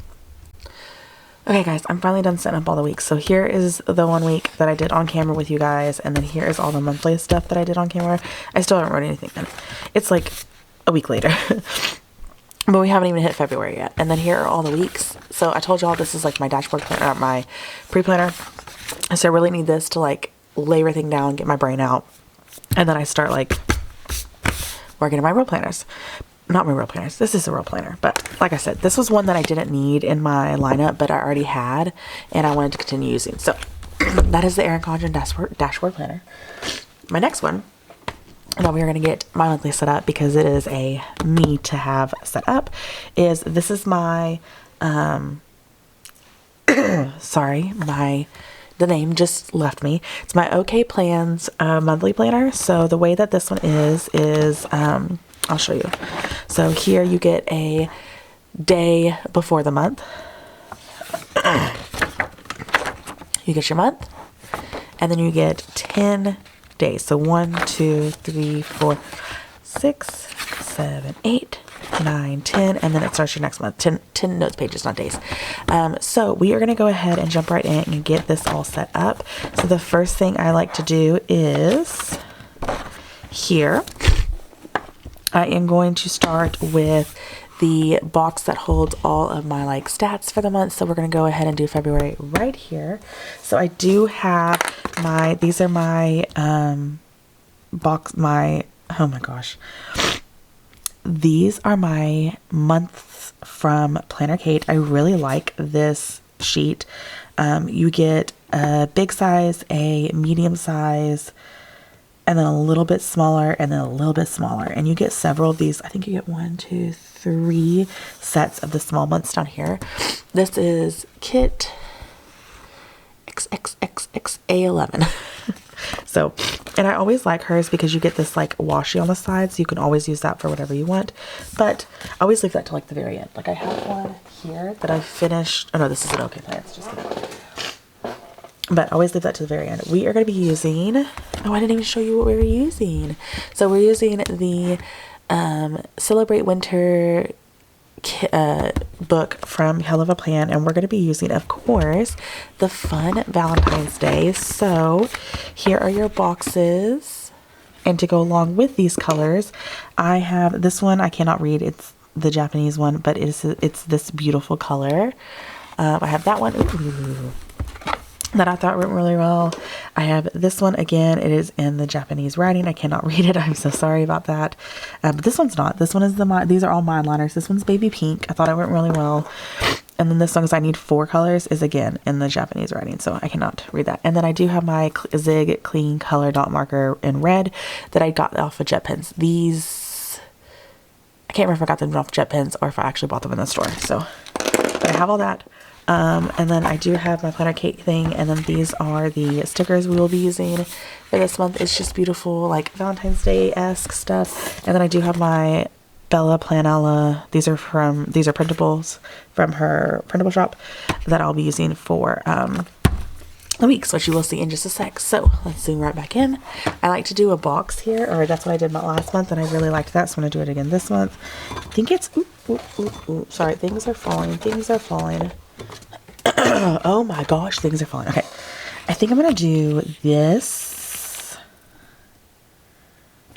Speaker 1: Okay guys, I'm finally done setting up all the weeks. So here is the 1 week that I did on camera with you guys. And then here is all the monthly stuff that I did on camera. I still haven't wrote anything in. It's like a week later. But we haven't even hit February yet. And then here are all the weeks. So I told y'all this is like my dashboard planner, my pre-planner. So I really need this to like lay everything down, get my brain out. And then I start like working on my real planners. Not my real planners. This is a real planner. But like I said, this was one that I didn't need in my lineup, but I already had. And I wanted to continue using. So that is the Erin Condren dashboard planner. My next one that we are going to get my monthly set up because it is a me to have set up is this is my sorry, the name just left me. It's my OK Plans monthly planner. So the way that this one is I'll show you. So here you get a day before the month. You get your month, and then you get 10 days. So 1, 2, 3, 4, 6, 7, 8, 9, 10, and then it starts your next month. 10 notes pages, not days. So we are going to go ahead and jump right in and get this all set up. So the first thing I like to do is here. I am going to start with the box that holds all of my like stats for the month. So we're going to go ahead and do February right here. So I do have these are my oh my gosh. These are my months from Planner Kate. I really like this sheet. You get a big size, a medium size, and then a little bit smaller, and then a little bit smaller. And you get several of these. I think you get 1, 2, 3 sets of the small months down here. This is Kit XXXXA11. So, and I always like hers because you get this like washi on the side, so you can always use that for whatever you want. But I always leave that to like the very end. Like I have one here that I finished. Oh no, this is an OK Plans. Just kidding. But I always leave that to the very end. We are going to be using, oh, I didn't even show you what we were using. So we're using the Celebrate Winter book from Hell of a Plan. And we're going to be using, of course, the Fun Valentine's Day. So here are your boxes. And to go along with these colors, I have this one. I cannot read. It's the Japanese one, but it's this beautiful color. I have that one. Ooh. That I thought went really well. I have this one again. It is in the Japanese writing. I cannot read it. I'm so sorry about that. But this one's not. This one is these are all mine liners. This one's baby pink. I thought it went really well. And then this one is I need 4 colors is again in the Japanese writing. So I cannot read that. And then I do have my Zig Clean Color Dot Marker in red that I got off of JetPens. These, I can't remember if I got them off JetPens or if I actually bought them in the store. So, but I have all that. And then I do have my planner cake thing, and then these are the stickers we will be using for this month. It's just beautiful, like Valentine's Day-esque stuff. And then I do have my Bella Planella. These are printables from her printable shop that I'll be using for the weeks, which you will see in just a sec. So let's zoom right back in. I like to do a box here, or that's what I did last month, and I really liked that, so I'm gonna do it again this month. I think it's sorry, things are falling. Oh my gosh, things are falling. Okay, I think I'm gonna do this.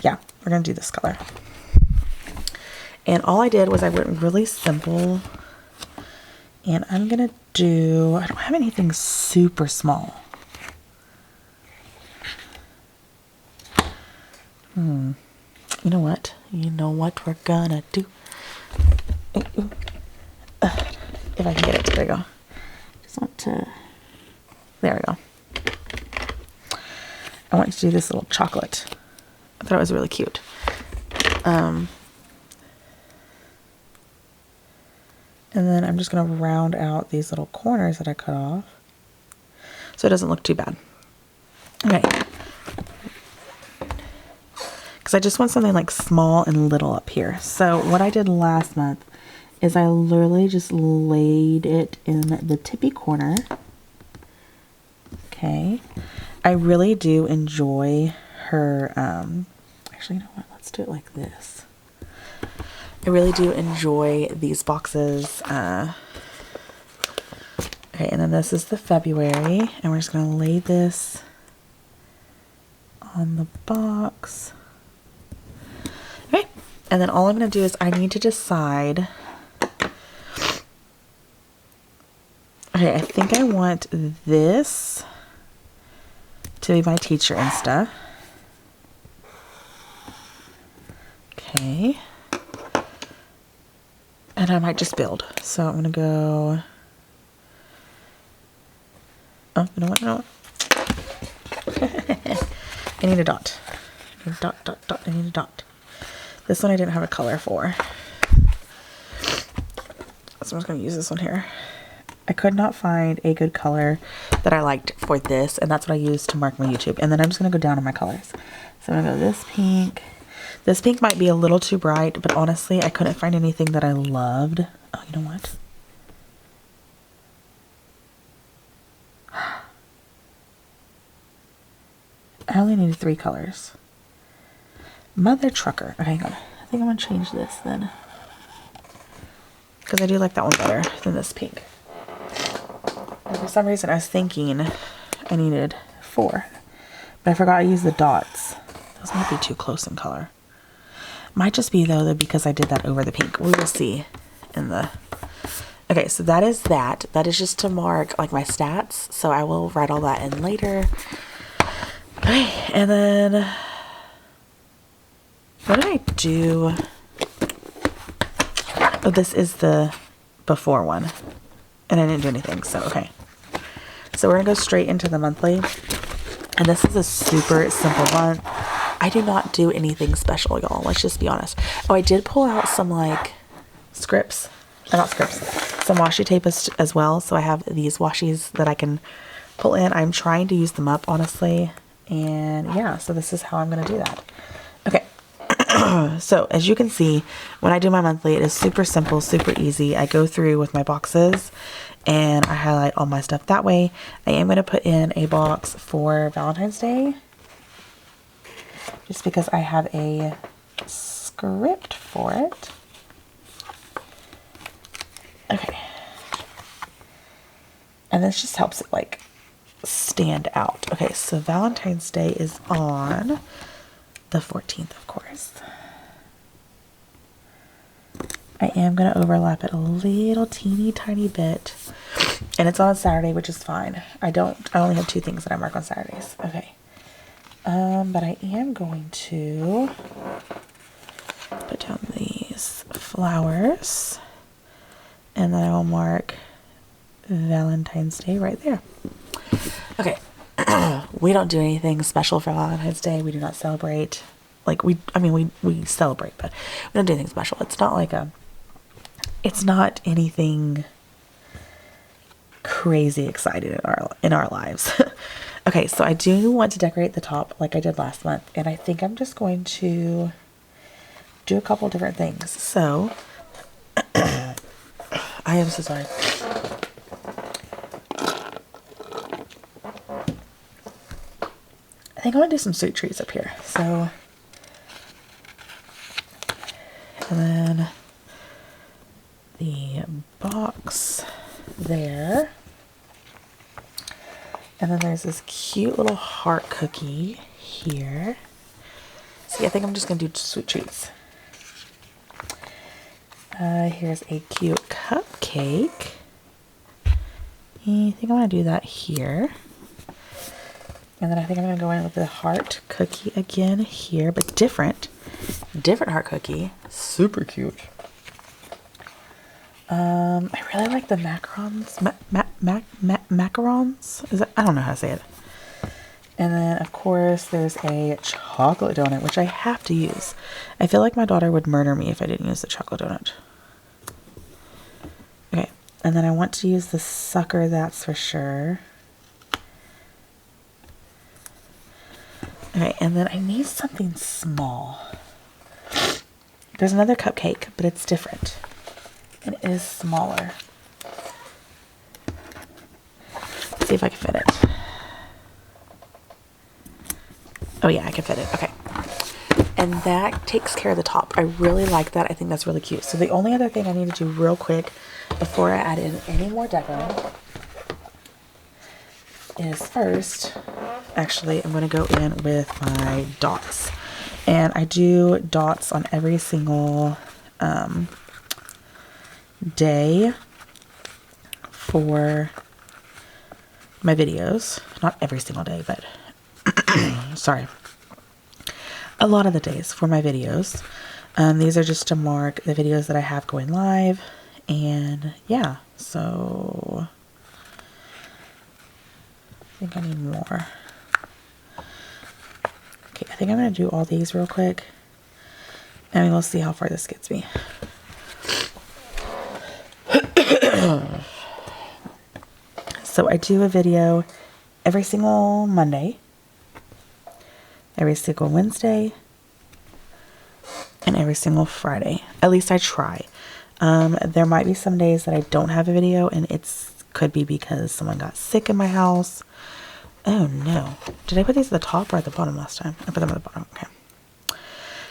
Speaker 1: Yeah, we're gonna do this color. And all I did was I went really simple, and I'm gonna do, I don't have anything super small. You know what? We're gonna do. If I can get it, there we go. Just want to, there we go. I want to do this little chocolate. I thought it was really cute. And then I'm just going to round out these little corners that I cut off so it doesn't look too bad. Okay. Because I just want something like small and little up here. So what I did last month is I literally just laid it in the tippy corner. Okay. I really do enjoy her, actually, you know what? Let's do it like this. I really do enjoy these boxes. Okay, and then this is the February, and we're just going to lay this on the box. Okay, and then all I'm going to do is I need to decide. Okay, I think I want this to be my teacher Insta. Okay. And I might just build. So I'm going to go, oh, you know what, I need a dot. I need a dot. I need a dot. This one I didn't have a color for. So I'm just going to use this one here. I could not find a good color that I liked for this, and that's what I used to mark my YouTube. And then I'm just going to go down on my colors. So I'm going to go this pink. This pink might be a little too bright, but honestly, I couldn't find anything that I loved. Oh, you know what? I only needed 3 colors. Mother trucker. Okay, hang on. I think I'm going to change this then. Because I do like that one better than this pink. And for some reason, I was thinking I needed 4. But I forgot to use the dots. Those might be too close in color. Might just be though because I did that over the pink. We will see in the, okay, so that is that. That is just to mark like my stats. So I will write all that in later. Okay, and then what did I do? Oh, this is the before one. And I didn't do anything, so okay. So we're gonna go straight into the monthly. And this is a super simple month. I do not do anything special, y'all. Let's just be honest. Oh, I did pull out some like scripts. Not scripts. Some washi tape as well. So I have these washies that I can pull in. I'm trying to use them up, honestly. And yeah, so this is how I'm going to do that. Okay. So as you can see, when I do my monthly, it is super simple, super easy. I go through with my boxes and I highlight all my stuff that way. I am going to put in a box for Valentine's Day, just because I have a script for it. Okay. And this just helps it like stand out. Okay, so Valentine's Day is on the 14th, of course. I am going to overlap it a little teeny tiny bit. And it's on Saturday, which is fine. I only have 2 things that I mark on Saturdays. Okay. But I am going to put down these flowers, and then I will mark Valentine's Day right there. Okay. We don't do anything special for Valentine's Day. We do not celebrate. Like we celebrate, but we don't do anything special. It's not like it's not anything crazy excited in our lives. Okay, so I do want to decorate the top like I did last month, and I think I'm just going to do a couple different things. So I am so sorry. I think I want to do some sweet treats up here. So, and then the box there. And then there's this cute little heart cookie here. See, I think I'm just going to do sweet treats. Here's a cute cupcake. I think I'm going to do that here. And then I think I'm going to go in with the heart cookie again here, but different heart cookie. Super cute. I really like the macarons. Macarons? Is that? I don't know how to say it. And then, of course, there's a chocolate donut, which I have to use. I feel like my daughter would murder me if I didn't use the chocolate donut. Okay, and then I want to use the sucker, that's for sure. Okay, and then I need something small. There's another cupcake, but it's different. It is smaller. Let's see if I can fit it. Oh yeah, I can fit it. Okay. And that takes care of the top. I really like that. I think that's really cute. So the only other thing I need to do real quick before I add in any more deco is first, actually, I'm going to go in with my dots. And I do dots on every single day for my videos. Not every single day, but sorry. A lot of the days for my videos. These are just to mark the videos that I have going live. And yeah, so I think I need more. Okay, I think I'm going to do all these real quick. And we'll see how far this gets me. So I do a video every single Monday, every single Wednesday, and every single Friday. At least I try. There might be some days that I don't have a video, and could be because someone got sick in my house. Oh no. Did I put these at the top or at the bottom last time? I put them at the bottom. Okay.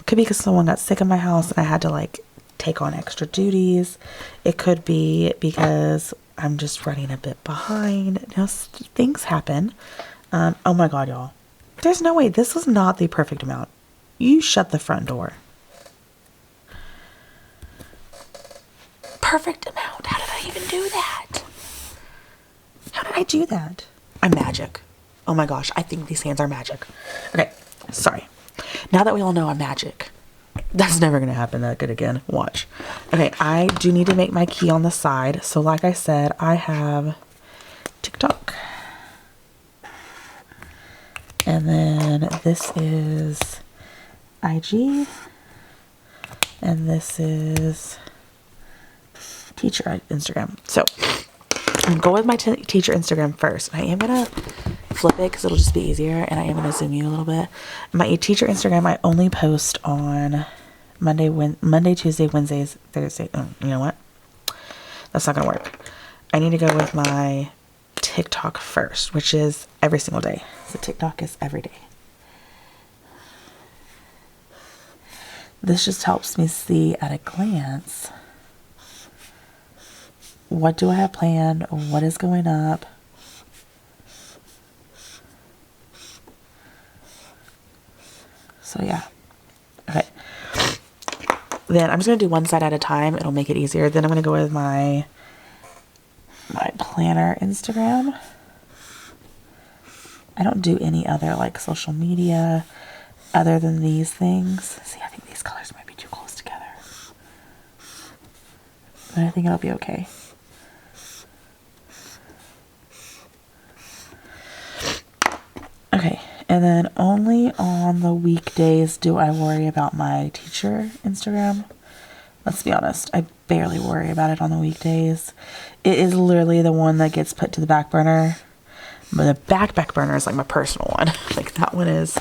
Speaker 1: Could be because someone got sick in my house and I had to like take on extra duties. It could be because I'm just running a bit behind. You know, things happen. Oh my god, y'all. There's no way. This was not the perfect amount. You shut the front door. Perfect amount. How did I even do that? How did I do that? I'm magic. Oh my gosh. I think these hands are magic. Okay. Sorry. Now that we all know I'm magic. That's never going to happen that good again. Watch. Okay. I do need to make my key on the side. So like I said, I have TikTok. And then this is IG. And this is teacher Instagram. So I'm going to go with my teacher Instagram first. I am going to flip it because it'll just be easier. And I am going to zoom you a little bit. My teacher Instagram, I only post on Monday, Tuesday, Wednesdays, Thursday. Oh, you know what? That's not going to work. I need to go with my TikTok first, which is every single day. So TikTok is every day. This just helps me see at a glance, what do I have planned? What is going up? So yeah. Okay. Then I'm just going to do one side at a time. It'll make it easier. Then I'm going to go with my planner Instagram. I don't do any other like social media other than these things. See, I think these colors might be too close together. But I think it'll be okay. Okay, and then only on the weekdays do I worry about my teacher Instagram. Let's be honest, I barely worry about it on the weekdays. It is literally the one that gets put to the back burner. But the back burner is like my personal one. Like that one is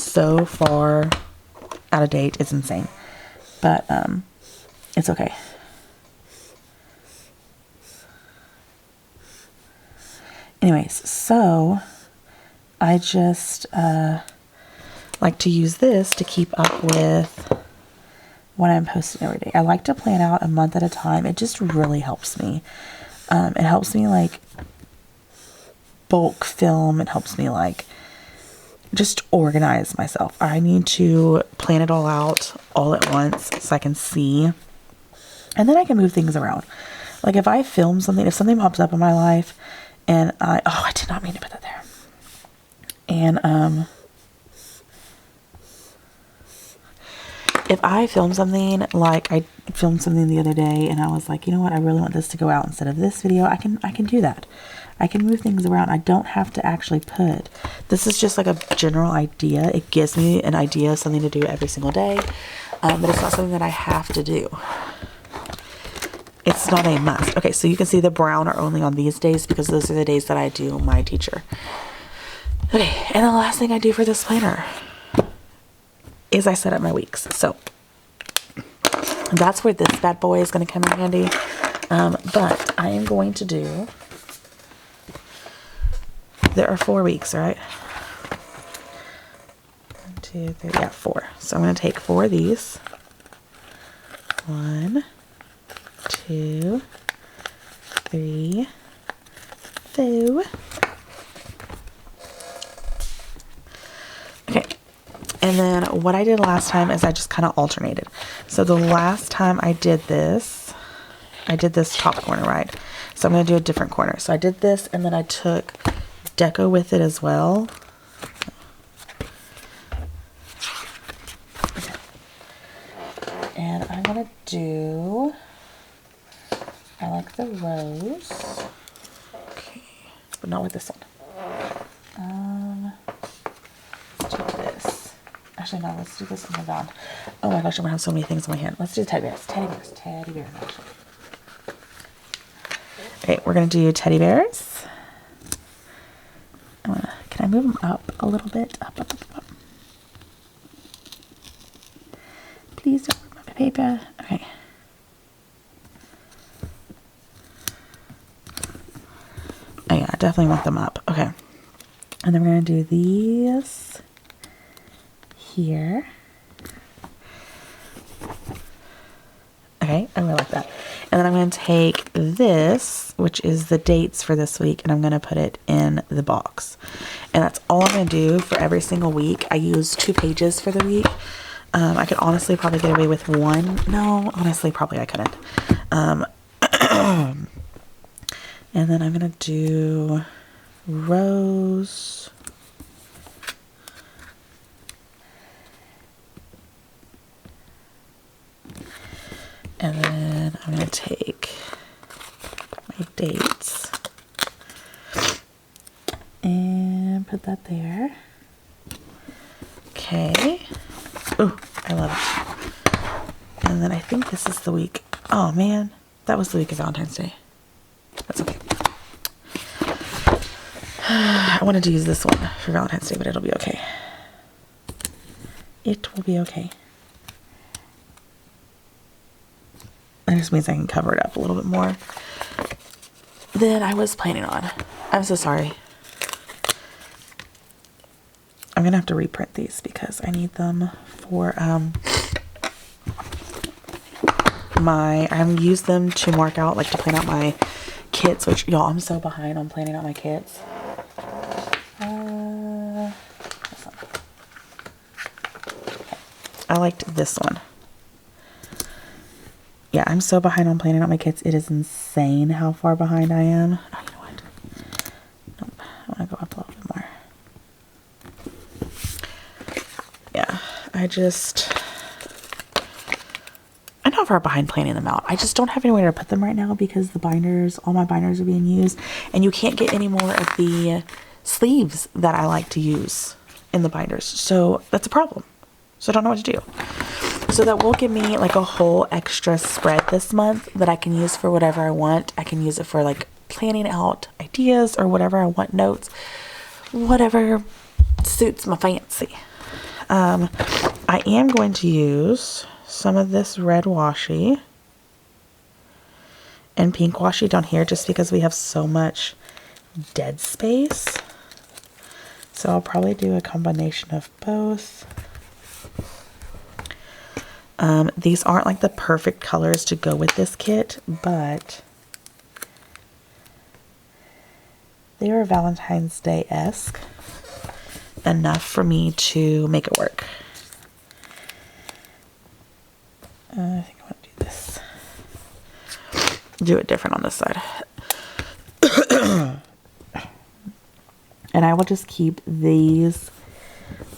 Speaker 1: so far out of date. It's insane. But it's okay. Anyways, so I just like to use this to keep up with what I'm posting every day. I like to plan out a month at a time. It just really helps me. It helps me like bulk film. It helps me like just organize myself. I need to plan it all out all at once so I can see, and then I can move things around. Like if I film something, if something pops up in my life and I did not mean to put that there. And if I film something, like I filmed something the other day and I was like, you know what, I really want this to go out instead of this video, I can do that. I can move things around. I don't have to actually put, this is just like a general idea. It gives me an idea of something to do every single day, but it's not something that I have to do. It's not a must. Okay, so you can see the brown are only on these days because those are the days that I do my teacher. Okay, and the last thing I do for this planner is I set up my weeks. So that's where this bad boy is going to come in handy. But I am going to do, there are 4 weeks, right? 1, 2, 3, yeah, 4. So I'm going to take 4 of these. 1, 2, 3, 4. Okay. And then what I did last time is I just kind of alternated. So the last time I did this top corner, right? So I'm going to do a different corner. So I did this and then I took deco with it as well. Okay. And I'm going to do, I like the rose. Okay. But not with this one. Let's do this. Actually, no, let's do this on the ground. Oh my gosh, I'm going to have so many things in my hand. Let's do teddy bears. Teddy bears, actually. Okay, we're going to do teddy bears. Can I move them up a little bit? Up. Please don't move my paper. Okay. Oh yeah, I definitely want them up. Okay. And then we're going to do these here. Okay, I really like that. And then I'm going to take this, which is the dates for this week, and I'm going to put it in the box. And that's all I'm going to do for every single week. I use 2 pages for the week. I could honestly probably get away with 1. No, honestly, probably I couldn't. And then I'm going to do rose. And then I'm going to take my dates and put that there. Okay. Ooh, I love it. And then I think this is the week. Oh man, that was the week of Valentine's Day. That's okay. I wanted to use this one for Valentine's Day, but it'll be okay. It will be okay. That just means I can cover it up a little bit more than I was planning on. I'm so sorry. I'm gonna have to reprint these because I need them for I'm use them to mark out, like to plan out my kits, which y'all, I'm so behind on planning out my kits. I liked this one. Yeah, I'm so behind on planning out my kits. It is insane how far behind I am. Oh, you know what? Nope. I want to go up a little bit more. Yeah, I'm not far behind planning them out. I just don't have anywhere to put them right now because the binders, all my binders are being used. And you can't get any more of the sleeves that I like to use in the binders. So that's a problem. So I don't know what to do. So that will give me like a whole extra spread this month that I can use for whatever I want. I can use it for like planning out ideas or whatever I want, notes, whatever suits my fancy. I am going to use some of this red washi and pink washi down here just because we have so much dead space. So I'll probably do a combination of both. These aren't like the perfect colors to go with this kit, but they are Valentine's Day-esque enough for me to make it work. I think I want to do this. Do it different on this side. And I will just keep these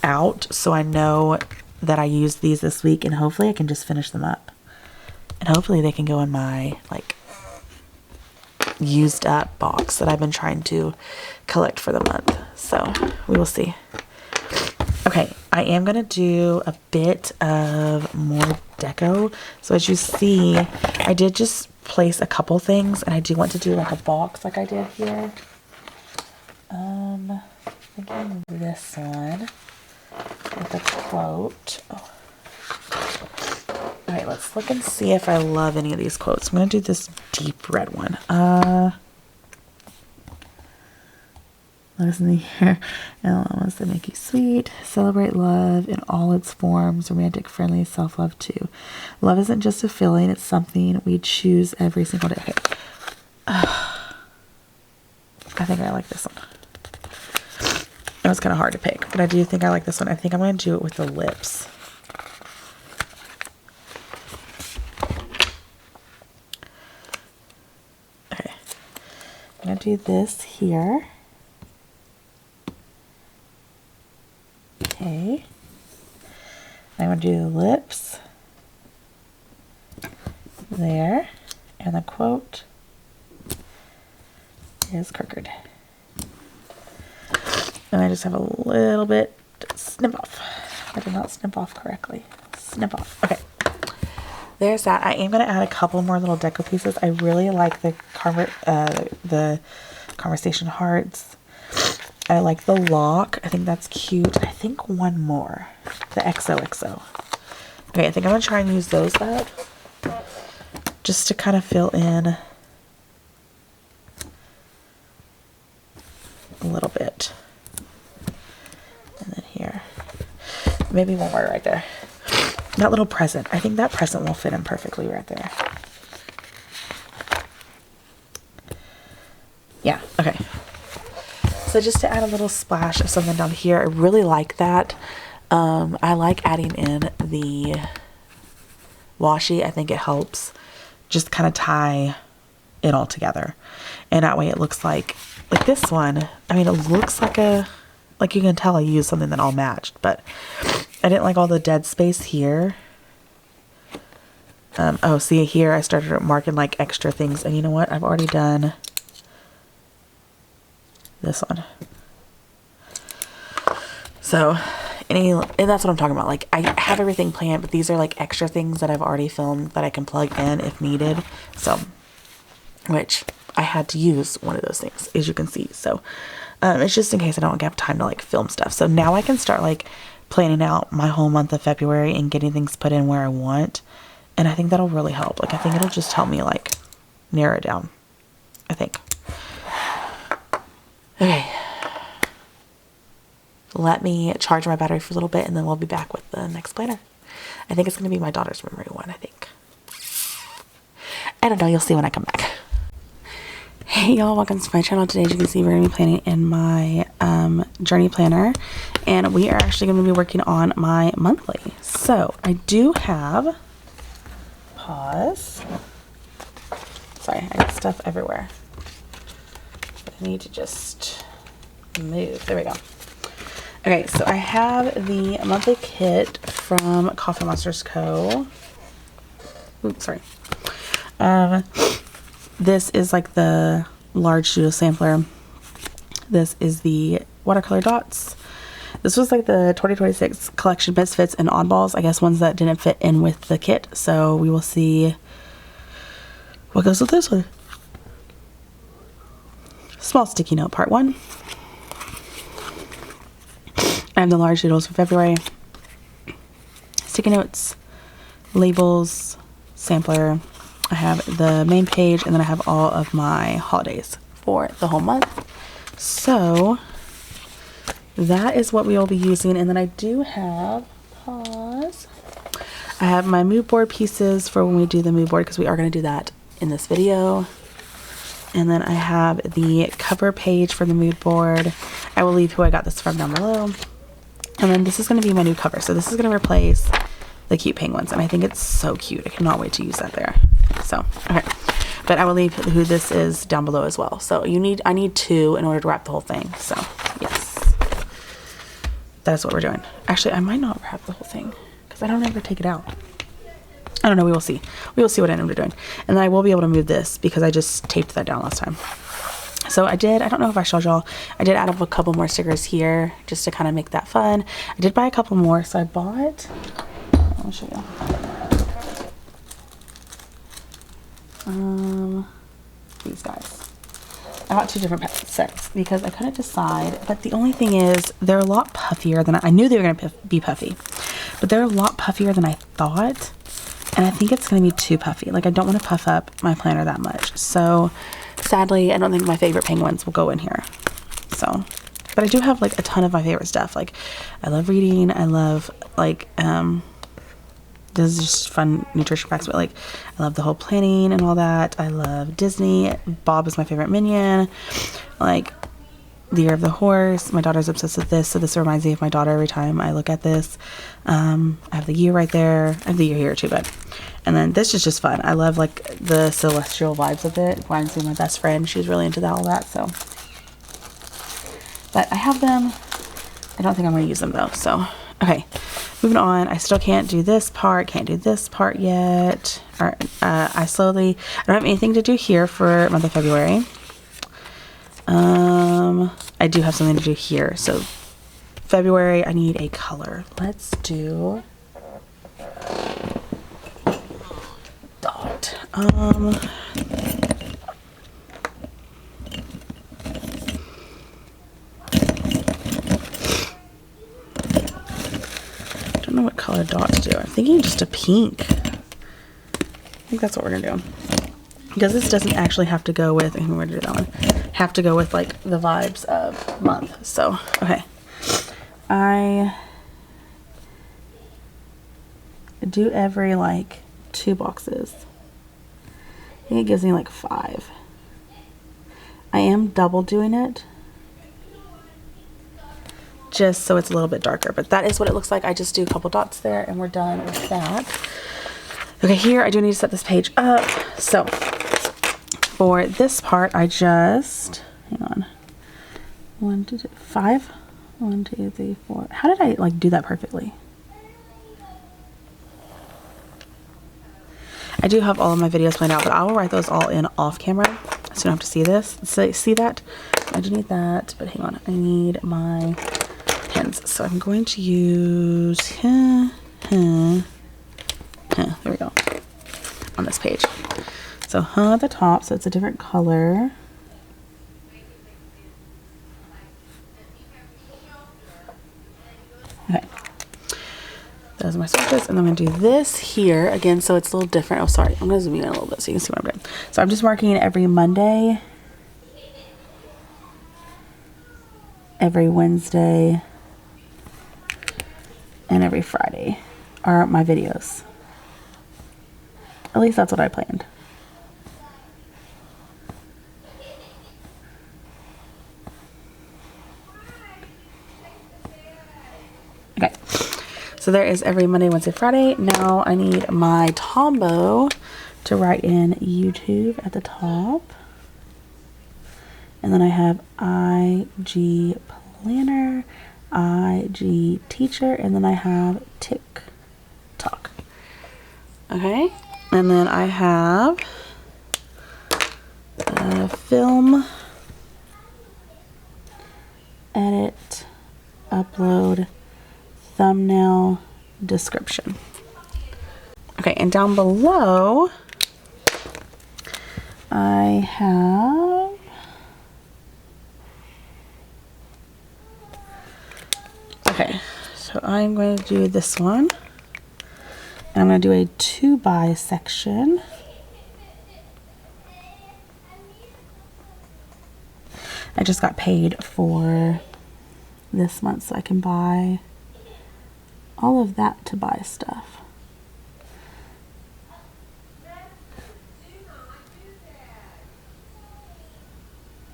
Speaker 1: out so I know that I used these this week, and hopefully I can just finish them up. And hopefully they can go in my like used up box that I've been trying to collect for the month. So we will see. Okay, I am going to do a bit of more deco. So as you see, I did just place a couple things, and I do want to do like a box like I did here. I think I'm this one with a quote. Oh. Alright, let's look and see if I love any of these quotes. I'm going to do this deep red one. Listen here, elements that make you sweet. Celebrate love in all its forms. Romantic, friendly, self-love too. Love isn't just a feeling, it's something we choose every single day. Okay. I think I like this one. It was kind of hard to pick, but I do think I like this one. I think I'm going to do it with the lips. Okay. I'm going to do this here. Okay. I'm going to do the lips. There. And the quote is crooked. And I just have a little bit snip off. I did not snip off correctly. Snip off. Okay. There's that. I am going to add a couple more little deco pieces. I really like the conversation hearts. I like the lock. I think that's cute. I think one more. The XOXO. Okay, I think I'm going to try and use those up. Just to kind of fill in a little bit. And then here. Maybe one more right there. That little present. I think that present will fit in perfectly right there. Yeah, okay. So just to add a little splash of something down here, I really like that. I like adding in the washi. I think it helps just kind of tie it all together. And that way it looks like this one. I mean, it looks like like you can tell I used something that all matched, but I didn't like all the dead space here. Oh, see here, I started marking like extra things. And you know what? I've already done this one. So, and that's what I'm talking about. Like, I have everything planned, but these are like extra things that I've already filmed that I can plug in if needed. So, which I had to use one of those things, as you can see. So, it's just in case I don't have time to like film stuff. So now I can start like planning out my whole month of February and getting things put in where I want. And I think that'll really help. Like, I think it'll just help me like narrow it down. I think. Okay. Let me charge my battery for a little bit and then we'll be back with the next planner. I think it's going to be my daughter's memory one, I think. I don't know. You'll see when I come back. Hey y'all, welcome to my channel. Today, as you can see, we're going to be planning in my journey planner. And we are actually going to be working on my monthly. So, I do have... Pause. Sorry, I got stuff everywhere. I need to just move. There we go. Okay, so I have the monthly kit from Coffee Monsters Co. Oops, sorry. This is like the large studio sampler. This is the watercolor dots. This This was like the 2026 collection misfits and oddballs. I guess ones that didn't fit in with the kit. So we will see what goes with this one. Small sticky note part 1. I have the large doodles for February. Sticky notes, labels, sampler. I have the main page, and then I have all of my holidays for the whole month. So that is what we will be using. And then I do have, pause, I have my mood board pieces for when we do the mood board, because we are going to do that in this video. And then I have the cover page for the mood board. I will leave who I got this from down below. And then this is going to be my new cover. So this is going to replace the cute penguins, and I think it's so cute. I cannot wait to use that there. So, okay. But I will leave who this is down below as well. So I need 2 in order to wrap the whole thing. So, yes. That's what we're doing. Actually, I might not wrap the whole thing because I don't ever take it out. I don't know. We will see. We will see what I end up doing. And then I will be able to move this because I just taped that down last time. So I don't know if I showed y'all, I did add up a couple more stickers here just to kind of make that fun. I did buy a couple more. So I bought, I'll show you. These guys. I bought 2 different sets because I couldn't decide. But the only thing is, they're a lot puffier than I knew they were going to be puffy. But they're a lot puffier than I thought. And I think it's going to be too puffy. Like, I don't want to puff up my planner that much. So, sadly, I don't think my favorite penguins will go in here. So, but I do have, like, a ton of my favorite stuff. Like, I love reading. I love, like, this is just fun nutrition facts. But, like, I love the whole planning and all that. I love Disney. Bob is my favorite Minion. Like, the Year of the Horse. My daughter's obsessed with this, so this reminds me of my daughter every time I look at this. I have the year right there. I have the year here too, but and then this is just fun. I love like the celestial vibes of it. Reminds me of my best friend. She's really into all that. So, but I have them. I don't think I'm going to use them though. So, okay, moving on. I still can't do this part. Can't do this part yet. Or, I don't have anything to do here for month of February. I do have something to do here. So February, I need a color. Let's do dot. Don't know what color dot to do. I'm thinking just a pink. I think that's what we're gonna do. Because this doesn't actually have to go with, I think we're gonna do that one. Have to go with like the vibes of month. So, okay. I do every like 2 boxes. I think it gives me like 5. I am double doing it just so it's a little bit darker, but that is what it looks like. I just do a couple dots there and we're done with that. Okay, here I do need to set this page up. So for this part, I just, hang on, 1, 2, 3, 5, 1, 2, 3, 4. How did I like do that perfectly? I do have all of my videos planned out, but I will write those all in off camera, so you don't have to see this. See that? I do need that, but hang on, I need my pens. So I'm going to use, there we go, on this page. So at the top, so it's a different color. Okay. Those are my swatches, and then I'm going to do this here again, so it's a little different. Oh, sorry. I'm going to zoom in a little bit so you can see what I'm doing. So I'm just marking every Monday, every Wednesday, and every Friday are my videos. At least that's what I planned. Okay, so there is every Monday, Wednesday, Friday. Now I need my Tombow to write in YouTube at the top. And then I have IG Planner, IG Teacher, and then I have TikTok. Okay, and then I have Film, Edit, upload thumbnail description. Okay, and down below I have okay, so I'm going to do this one. And I'm going to do a to buy section. I just got paid for this month, so I can buy all of that to buy stuff.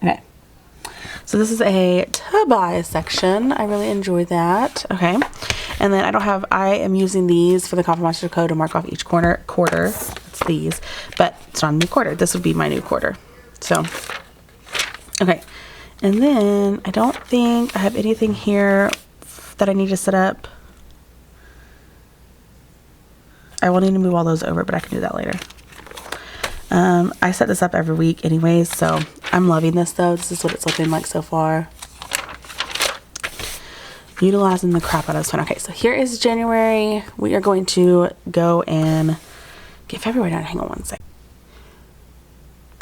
Speaker 1: Okay, so this is a to buy section. I really enjoy that. Okay, and then I am using these for the Coffee Monster code to mark off each quarter. It's these, but it's not a new quarter. This would be my new quarter. So, okay. And then I don't think I have anything here that I need to set up. I will need to move all those over, but I can do that later. I set this up every week anyways, so I'm loving this though. This is what it's looking like so far. Utilizing the crap out of this one. Okay, so here is January. We are going to go and get February done. Hang on one second.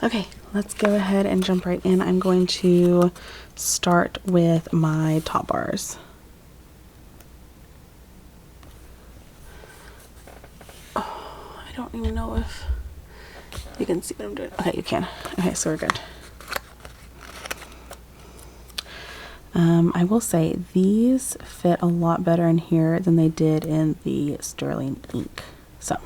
Speaker 1: Okay, let's go ahead and jump right in. I'm going to start with my top bars. Oh, I don't even know if you can see what I'm doing. Okay, you can. Okay, so we're good. I will say these fit a lot better in here than they did in the sterling ink. So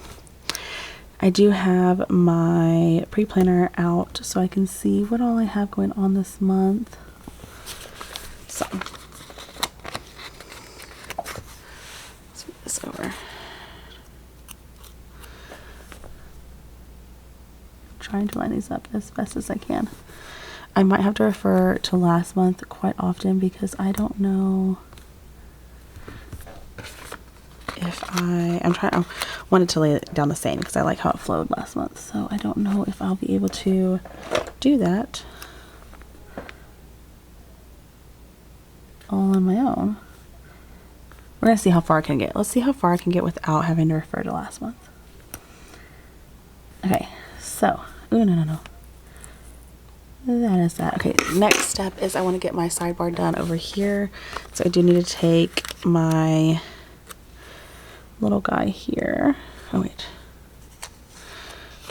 Speaker 1: I do have my pre-planner out so I can see what all I have going on this month. So let's move this over. I'm trying to line these up as best as I can. I might have to refer to last month quite often because I don't know if I wanted to lay it down the same because I like how it flowed last month, so I don't know if I'll be able to do that all on my own. We're gonna see how far I can get. Let's see how far I can get without having to refer to last month. Okay, so no. That is that. Okay, next step is I want to get my sidebar done over here. So I do need to take my little guy here. Oh wait.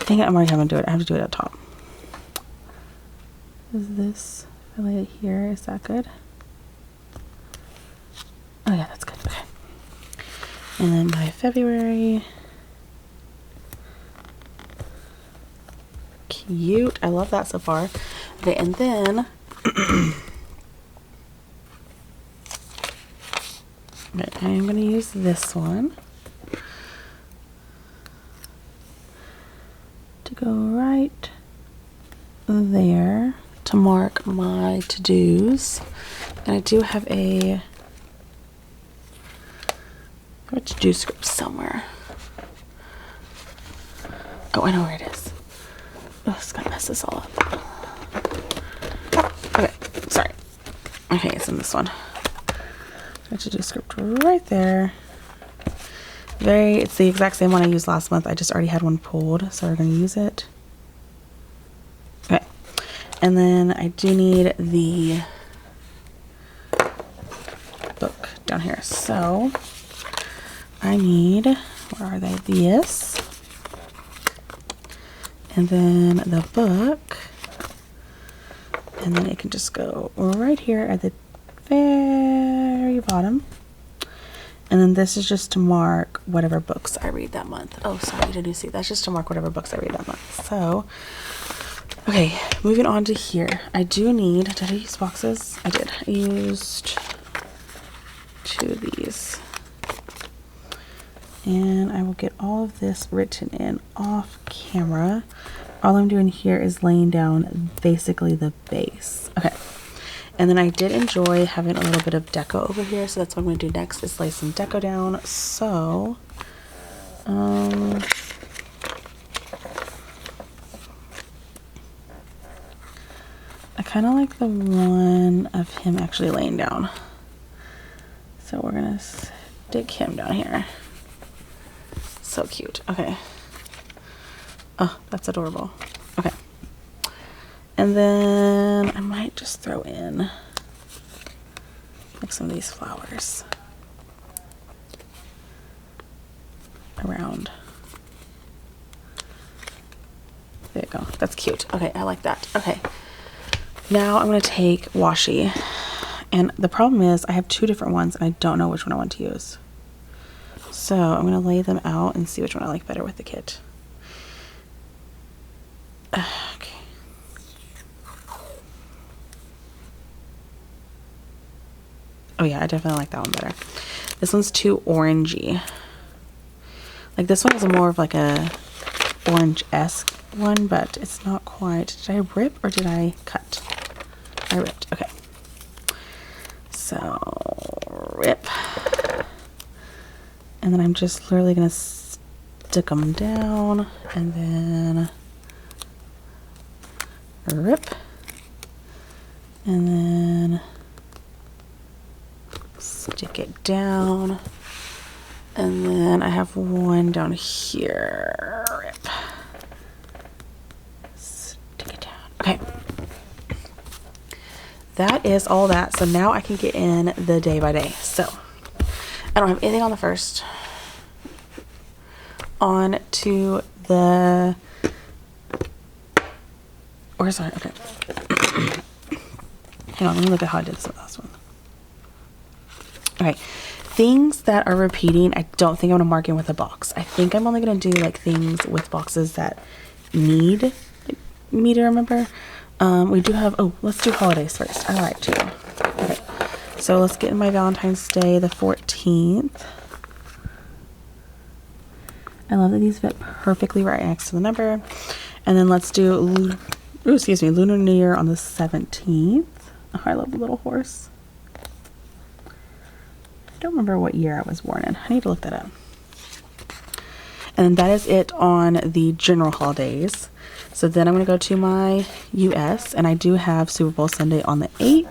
Speaker 1: Dang it, I'm already having to do it. I have to do it up top. Is this, if I lay it here, is that good? Oh yeah, that's good. Okay. And then by February. Cute. I love that so far. Okay, and then okay, I'm going to use this one to go right there to mark my to-dos. And I do have a to-do script somewhere. Oh, I know where it is. Oh, it's gonna mess this all up. Okay, sorry. Okay, it's in this one. I to-do script right there. It's the exact same one I used last month. I just already had one pulled, so we're gonna use it. Okay, and then I do need the book down here. So I need, where are they? This. And then the book, and then it can just go right here at the very bottom. And then this is just to mark whatever books I read that month. Oh, sorry, did you see? That's just to mark whatever books I read that month. So, okay, moving on to here. I do need, did I use boxes? I did. I used 2 of these. And I will get all of this written in off camera. All I'm doing here is laying down basically the base. Okay. And then I did enjoy having a little bit of deco over here, so that's what I'm going to do next is lay some deco down. So, I kind of like the one of him actually laying down. So we're gonna stick him down here. So cute. Okay. Oh, that's adorable. Okay. And then I might just throw in like some of these flowers around. There you go. That's cute. Okay, I like that. Okay. Now I'm going to take washi. And the problem is I have two different ones and I don't know which one I want to use. So I'm going to lay them out and see which one I like better with the kit. Okay. Oh yeah, I definitely like that one better. This one's too orangey. Like this one is more of like a orange-esque one, but it's not quite. Did I rip or did I cut? I ripped. Okay. So rip. And then I'm just literally gonna stick them down and then rip. And then stick it down. And then I have one down here. Rip. Stick it down. Okay. That is all that. So now I can get in the day by day. So I don't have anything on the first. On to the, or sorry, okay. Hang on, let me look at how I did this last one. Okay. Things that are repeating, I don't think I'm going to mark in with a box. I think I'm only going to do like things with boxes that need me to remember. We do have, oh, let's do holidays first. I like to. Okay. So let's get in my Valentine's Day, the 14th. I love that these fit perfectly right next to the number. And then let's do, excuse me, Lunar New Year on the 17th. Oh, I love the little horse. I don't remember what year I was born in. I need to look that up. And that is it on the general holidays. So then I'm going to go to my US, and I do have Super Bowl Sunday on the 8th.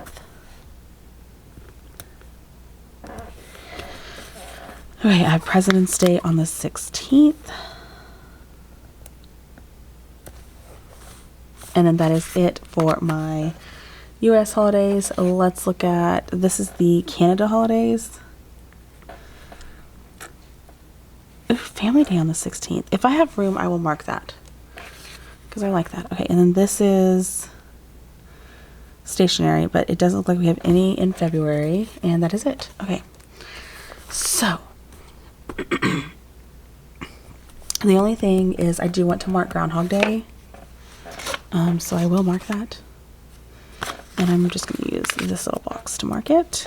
Speaker 1: Okay, I have President's Day on the 16th. And then that is it for my US holidays. Let's look at, this is the Canada holidays. Ooh, Family Day on the 16th. If I have room, I will mark that because I like that. Okay, and then this is stationery, but it doesn't look like we have any in February, and that is it. Okay, so the only thing is I do want to mark Groundhog Day, so I will mark that, and I'm just going to use this little box to mark it.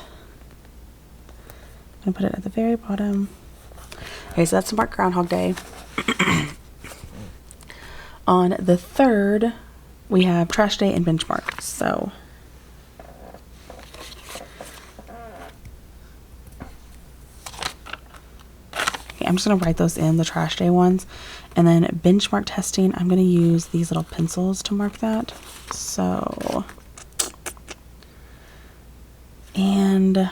Speaker 1: I'm going to put it at the very bottom. Okay, so that's mark Groundhog Day. On the 3rd, we have Trash Day and Benchmark. So okay, I'm just going to write those in, the Trash Day ones. And then benchmark testing, I'm going to use these little pencils to mark that. So, and I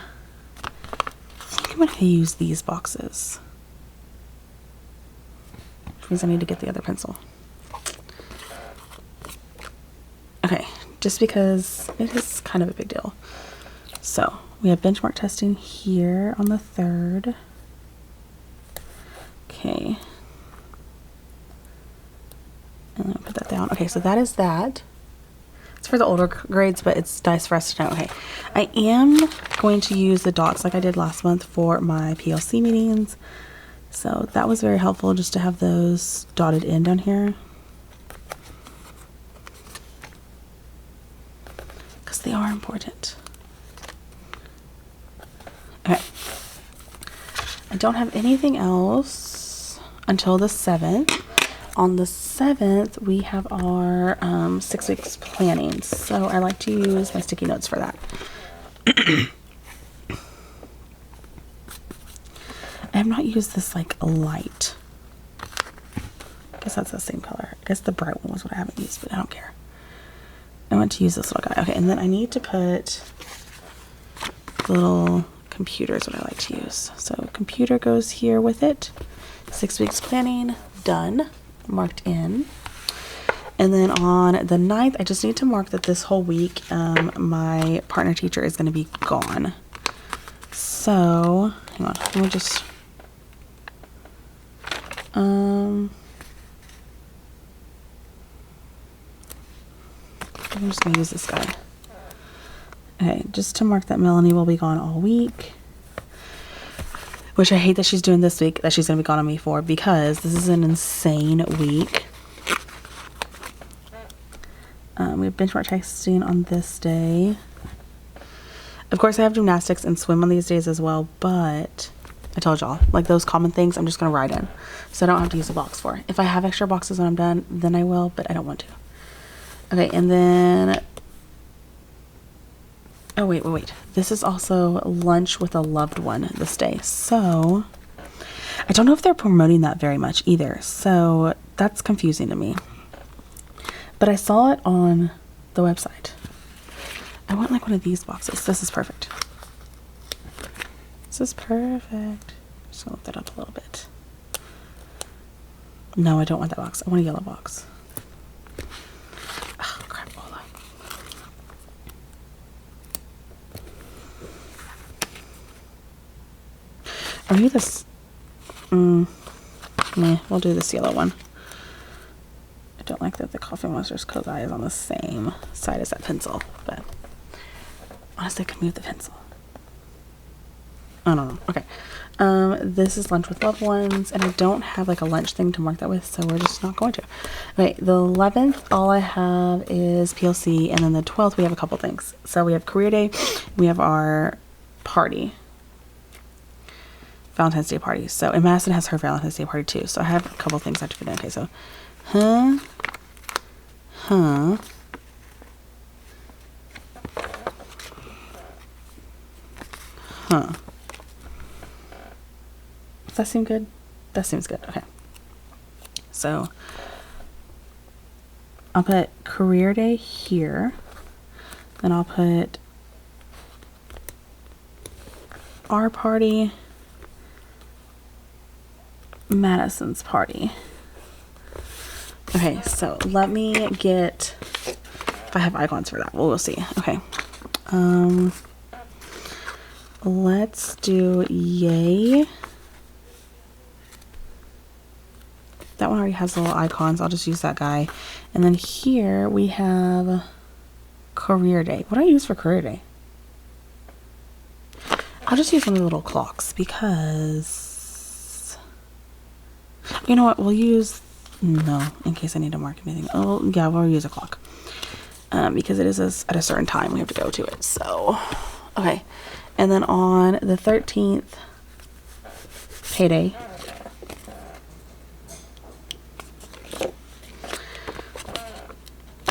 Speaker 1: think I'm going to use these boxes. Which means I need to get the other pencil. Okay, just because it is kind of a big deal. So we have benchmark testing here on the 3rd. Okay. And then I'll put that down. Okay, so that is that. It's for the older grades, but it's nice for us to know. Okay, I am going to use the dots like I did last month for my PLC meetings. So that was very helpful just to have those dotted in down here. Because they are important. Okay. I don't have anything else until the 7th. On the 7th, we have our 6 weeks planning. So I like to use my sticky notes for that. I have not used this like light. I guess that's the same color. I guess the bright one was what I haven't used, but I don't care. I want to use this little guy. Okay, and then I need to put the little computer is what I like to use. So computer goes here with it. 6 weeks planning, done, marked in. And then on the 9th, I just need to mark that this whole week my partner teacher is going to be gone. So, hang on, let me just... I'm just going to use this guy. Okay, just to mark that Melanie will be gone all week. Which I hate that she's doing this week, that she's going to be gone on me for, because this is an insane week. We have benchmark testing on this day. Of course, I have gymnastics and swim on these days as well, but I told y'all, like those common things, I'm just going to write in. So I don't have to use a box for. If I have extra boxes when I'm done, then I will, but I don't want to. Okay, and then... Oh, wait. This is also lunch with a loved one this day. So, I don't know if they're promoting that very much either. So, that's confusing to me. But I saw it on the website. I want like one of these boxes. This is perfect. This is perfect. Just gonna lift that up a little bit. No, I don't want that box. I want a yellow box. Oh, crap. Hold on. Are you this? Meh, we'll do this yellow one. I don't like that the Coffee Monster's coat eye is on the same side as that pencil, but honestly, I could move the pencil. I don't know. Okay. This is lunch with loved ones, and I don't have like a lunch thing to mark that with, so we're just not going to. Okay, the 11th, all I have is PLC, and then the 12th, we have a couple things. So we have career day, we have our party. Valentine's Day party. So, and Madison has her Valentine's Day party too. So I have a couple things I have to fit in. Okay, so, huh. Does that seem good? That seems good. Okay. So, I'll put career day here. Then I'll put our party, Madison's party. Okay, so let me get, if I have icons for that, we'll see. Okay. Let's do yay. That one already has little icons. I'll just use that guy. And then here we have career day. What do I use for career day? I'll just use one of the little clocks because, you know what, we'll use, no, in case I need to mark anything. Oh, yeah, we'll use a clock. Because it is at a certain time we have to go to it. So, okay. And then on the 13th, payday.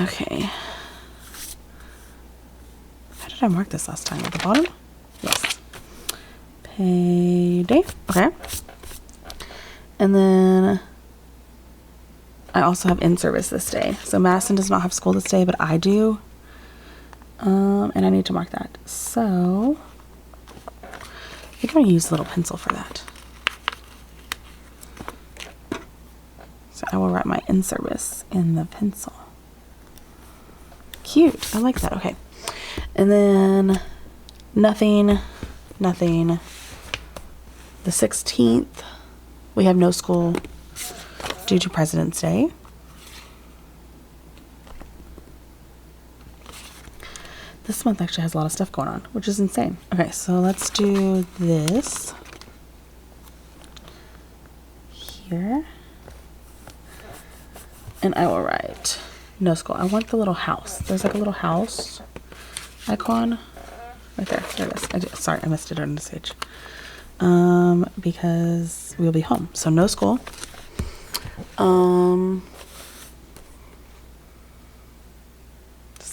Speaker 1: Okay. How did I mark this last time? At the bottom? Yes. Payday. Okay. And then I also have in-service this day. So Madison does not have school this day, but I do. And I need to mark that. So I think I'm going to use a little pencil for that. So I will write my in-service in the pencil. Cute. I like that. Okay. And then nothing. The 16th, we have no school due to President's Day. This month actually has a lot of stuff going on, which is insane. Okay, so let's do this here. And I will write no school. I want the little house. There's like a little house icon right there. There it is. Sorry, I missed it on the stage. Because we'll be home. So no school.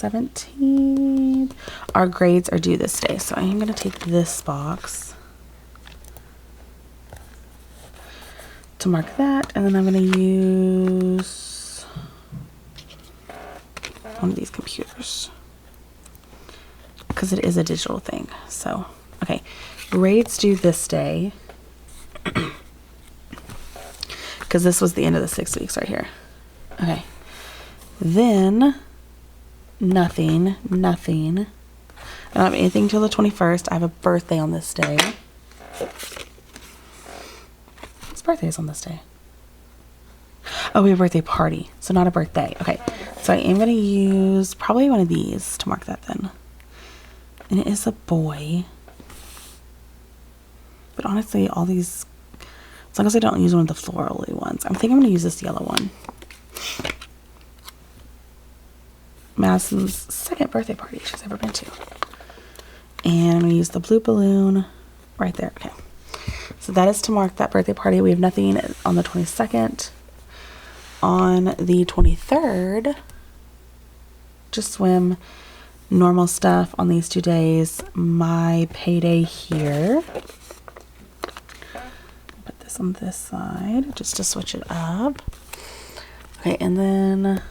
Speaker 1: 17th. Our grades are due this day. So I'm going to take this box to mark that. And then I'm going to use one of these computers because it is a digital thing. So, okay. Braids due this day. Because this was the end of the 6 weeks right here. Okay. Then, nothing. I don't have anything till the 21st. I have a birthday on this day. Whose birthday is on this day? Oh, we have a birthday party. So not a birthday. Okay. So I am going to use probably one of these to mark that then. And it is a boy. But honestly, all these, as long as I don't use one of the florally ones. I'm thinking I'm going to use this yellow one. Madison's second birthday party she's ever been to. And I'm going to use the blue balloon right there. Okay. So that is to mark that birthday party. We have nothing on the 22nd. On the 23rd, just swim, normal stuff on these 2 days. My payday here. Put this on this side just to switch it up. Okay, and then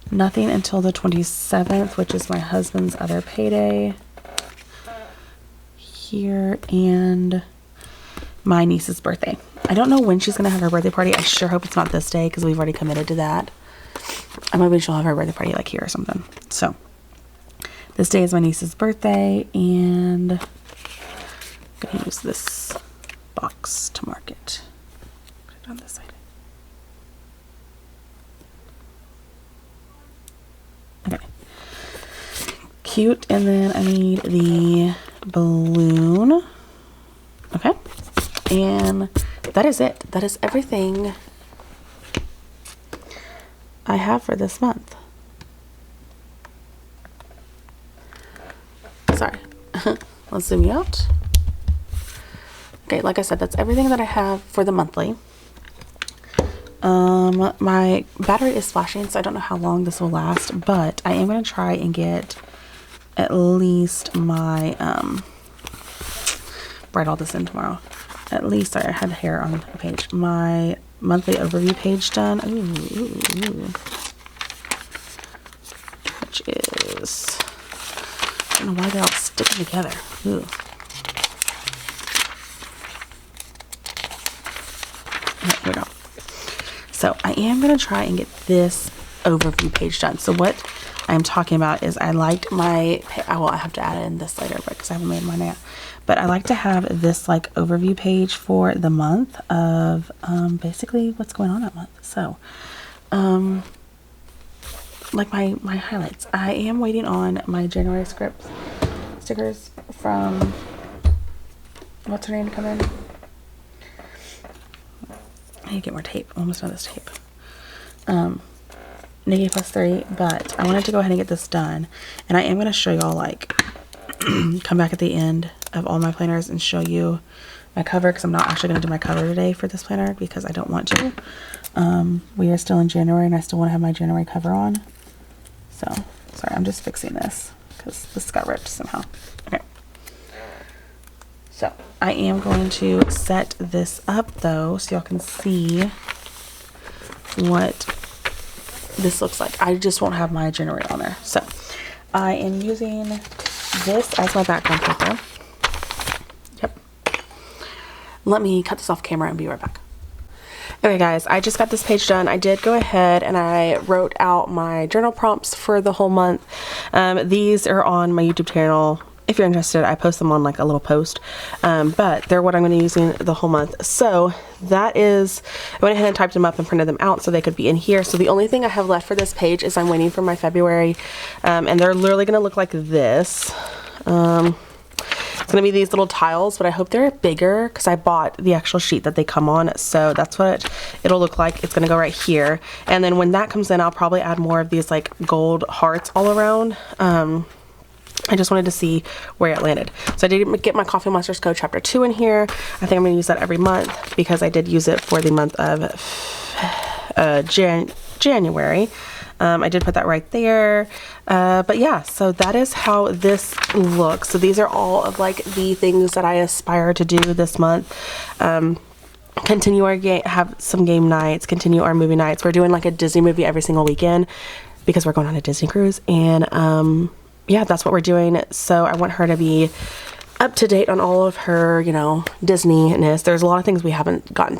Speaker 1: nothing until the 27th, which is my husband's other payday here, and my niece's birthday. I don't know when she's going to have her birthday party. I sure hope it's not this day because we've already committed to that. I'm hoping she'll have her birthday party like here or something. So, this day is my niece's birthday, and I'm going to use this box to mark it. Put it on this side. Okay. Cute, and then I need the balloon. Okay. And that is it. That is everything I have for this month. Sorry. Let's zoom you out. Okay, like I said, that's everything that I have for the monthly. My battery is flashing, so I don't know how long this will last, but I am going to try and get at least my, write all this in tomorrow. At least, sorry, I had hair on the page. My monthly overview page done. Ooh. Which is, I don't know why they're all sticking together. Ooh. Okay, here we go. So I am going to try and get this overview page done. So what I'm talking about is I liked my, well, I have to add in this later because I haven't made mine yet. But I like to have this like overview page for the month of basically what's going on that month. So, like my highlights. I am waiting on my January stickers from, what's her name to come in? I need to get more tape. Almost done this tape. Nikki +3, but I wanted to go ahead and get this done. And I am going to show y'all like, come back at the end of all my planners and show you my cover, because I'm not actually going to do my cover today for this planner because I don't want to. We are still in January and I still want to have my January cover on. So, sorry, I'm just fixing this because this got ripped somehow. Okay. So, I am going to set this up though so y'all can see what this looks like. I just won't have my January on there. So, I am using this as my background paper. Yep. Let me cut this off camera and be right back. Okay guys, I just got this page done. I did go ahead and I wrote out my journal prompts for the whole month. These are on my YouTube channel. If you're interested, I post them on like a little post, but they're what I'm going to be using the whole month. So that is, I went ahead and typed them up and printed them out so they could be in here. So the only thing I have left for this page is I'm waiting for my February, and they're literally going to look like this. It's going to be these little tiles, but I hope they're bigger because I bought the actual sheet that they come on. So that's what it'll look like. It's going to go right here. And then when that comes in, I'll probably add more of these like gold hearts all around. I just wanted to see where it landed. So I did get my Coffee Monsters Code Chapter 2 in here. I think I'm going to use that every month because I did use it for the month of January. I did put that right there. But yeah, so that is how this looks. So these are all of like the things that I aspire to do this month. Continue our game, have some game nights, continue our movie nights. We're doing like a Disney movie every single weekend because we're going on a Disney cruise. And yeah, that's what we're doing. So I want her to be up to date on all of her, you know, Disney-ness. There's a lot of things we haven't gotten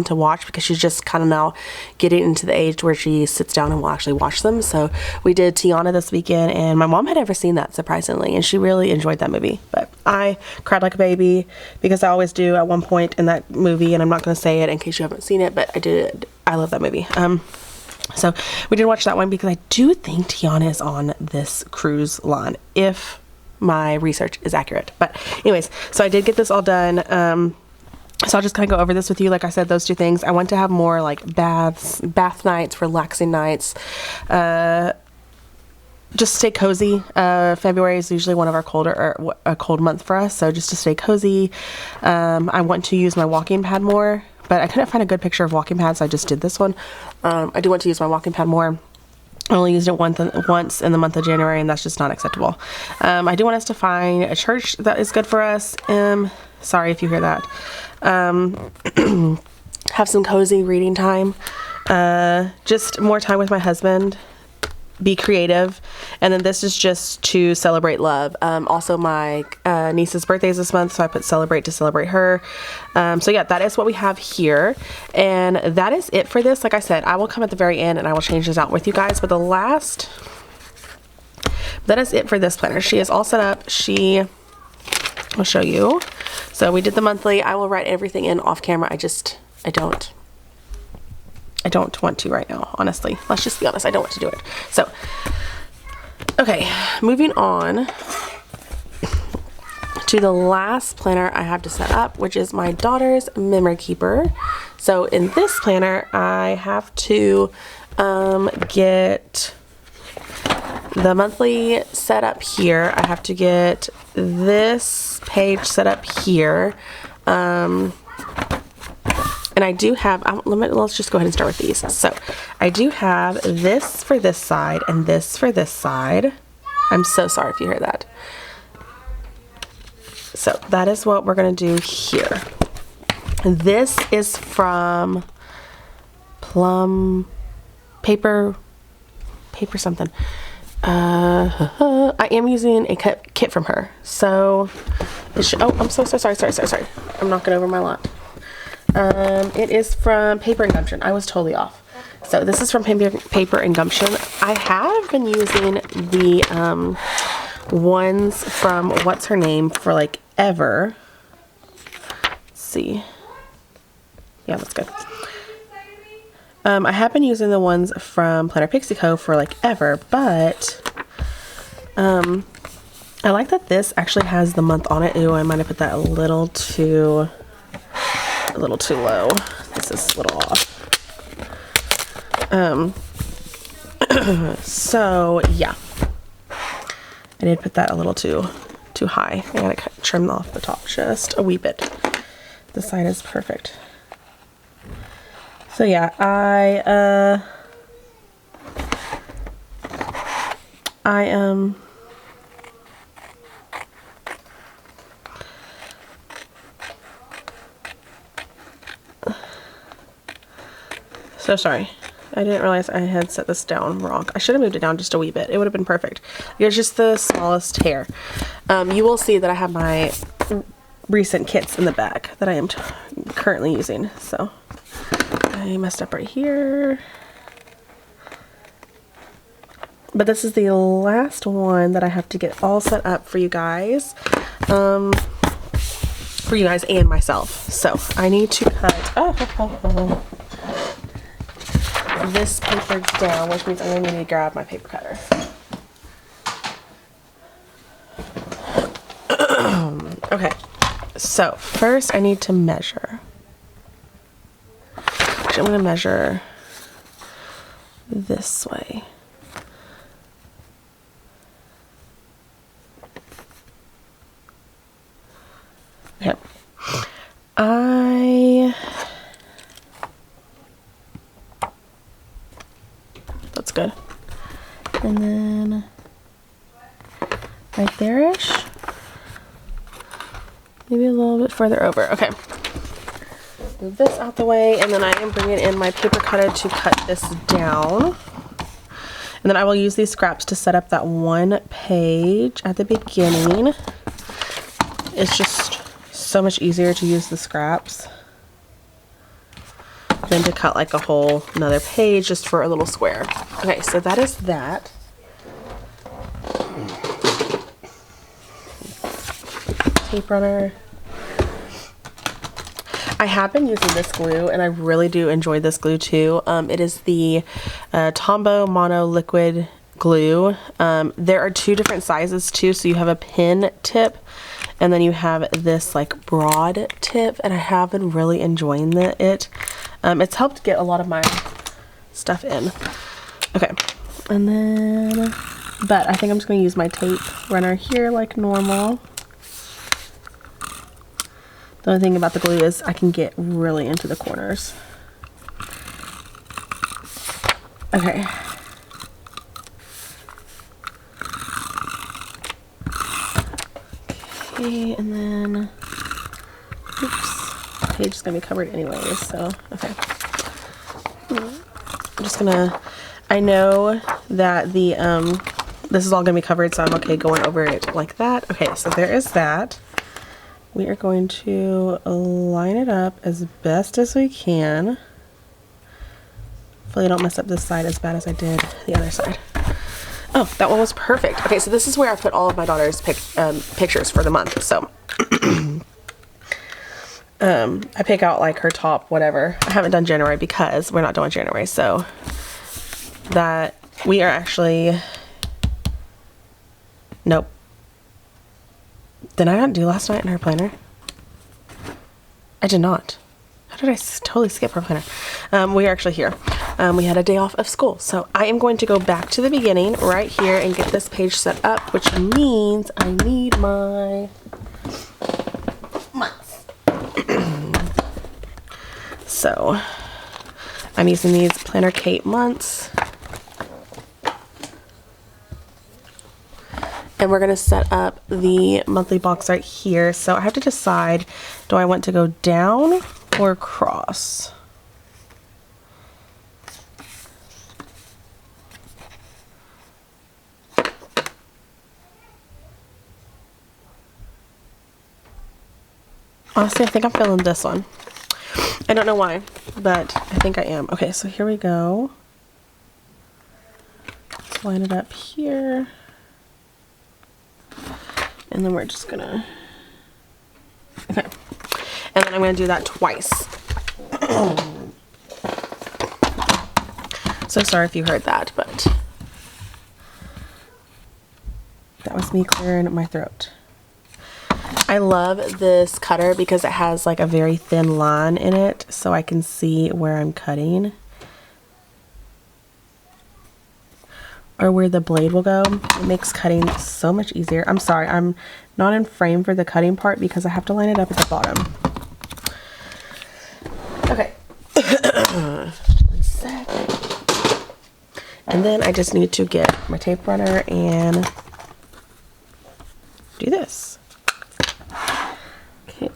Speaker 1: to watch because she's just kind of now getting into the age where she sits down and will actually watch them. So we did Tiana this weekend, and my mom had never seen that, surprisingly, and she really enjoyed that movie. But I cried like a baby because I always do at one point in that movie, and I'm not going to say it in case you haven't seen it, but I did. I love that movie. So we did watch that one because I do think Tiana is on this cruise line, if my research is accurate. But anyways, so I did get this all done. So I'll just kind of go over this with you. Like I said, those two things. I want to have more like bath nights, relaxing nights, just stay cozy. February is usually one of our a cold month for us. So just to stay cozy. I want to use my walking pad more, but I couldn't find a good picture of walking pads. So I just did this one. I do want to use my walking pad more. I only used it once in the month of January, and that's just not acceptable. I do want us to find a church that is good for us. Sorry if you hear that. Have some cozy reading time. Just more time with my husband. Be creative. And then this is just to celebrate love. Also my niece's birthday is this month, so I put celebrate to celebrate her. So yeah, that is what we have here, and that is it for this. Like I said, I will come at the very end and I will change this out with you guys, but that is it for this planner. She is all set up. I'll show you. So we did the monthly. I will write everything in off camera. I don't want to right now, honestly. Let's just be honest, I don't want to do it. So, okay, moving on to the last planner I have to set up, which is my daughter's memory keeper. So in this planner, I have to get the monthly set up here. I have to get this page set up here. And I do have, let's just go ahead and start with these. So I do have this for this side and this for this side. I'm so sorry if you hear that. So that is what we're going to do here. This is from Plum Paper something. I am using a kit from her. So, I'm so sorry. I'm knocking over my lot. It is from Paper and Gumption. I was totally off. So this is from Paper and Gumption. I have been using the ones from what's her name for like ever. Let's see. Yeah, that's good. I have been using the ones from Planner Pixie Co. for like ever, but I like that this actually has the month on it. Ooh, I might have put that a little too low. This is a little off. So yeah, I did put that a little too high. I gotta trim off the top just a wee bit. The side is perfect. So yeah, I am so sorry. I didn't realize I had set this down wrong. I should have moved it down just a wee bit. It would have been perfect. It's just the smallest hair. You will see that I have my recent kits in the back that I am currently using. So I messed up right here. But this is the last one that I have to get all set up for you guys. For you guys and myself. So I need to cut this paper down, which means I'm going to need to grab my paper cutter. Okay, so first I need to measure. Actually, I'm going to measure this way. Okay. That's good. And then right there-ish. Maybe a little bit further over. Okay. Move this out the way, and then I am bringing in my paper cutter to cut this down. And And then I will use these scraps to set up that one page at the beginning. It's just so much easier to use the scraps than to cut like a whole another page just for a little square. Okay, so that is that. Tape runner. I have been using this glue and I really do enjoy this glue too. It is the Tombow Mono Liquid Glue. There are two different sizes too, so you have a pin tip and then you have this like broad tip, and I have been really enjoying it. It's helped get a lot of my stuff in. Okay, and then, but I think I'm just going to use my tape runner here like normal. The only thing about the glue is I can get really into the corners. Okay. Okay, and then, oops, the page is going to be covered anyways, so, okay. I'm just going to, I know that the, this is all going to be covered, so I'm okay going over it like that. Okay, so there is that. We are going to line it up as best as we can. Hopefully I don't mess up this side as bad as I did the other side. Oh, that one was perfect. Okay, so this is where I put all of my daughter's pictures for the month. So I pick out like her top whatever. I haven't done January because we're not doing January. So that we are actually, nope. Did I not do last night in her planner? I did not. How did I totally skip her planner? We are actually here. We had a day off of school. So I am going to go back to the beginning right here and get this page set up, which means I need my months. So I'm using these Planner Kate months. And we're going to set up the monthly box right here. So I have to decide, do I want to go down or across? Honestly, I think I'm feeling this one. I don't know why, but I think I am. Okay, so here we go. Let's line it up here. And then we're just gonna, okay. And then I'm gonna do that twice. So sorry if you heard that, but that was me clearing my throat. I love this cutter because it has like a very thin line in it, so I can see where I'm cutting. Or where the blade will go. It makes cutting so much easier. I'm sorry, I'm not in frame for the cutting part because I have to line it up at the bottom. Okay. 1 sec. And then I just need to get my tape runner and do this. Okay.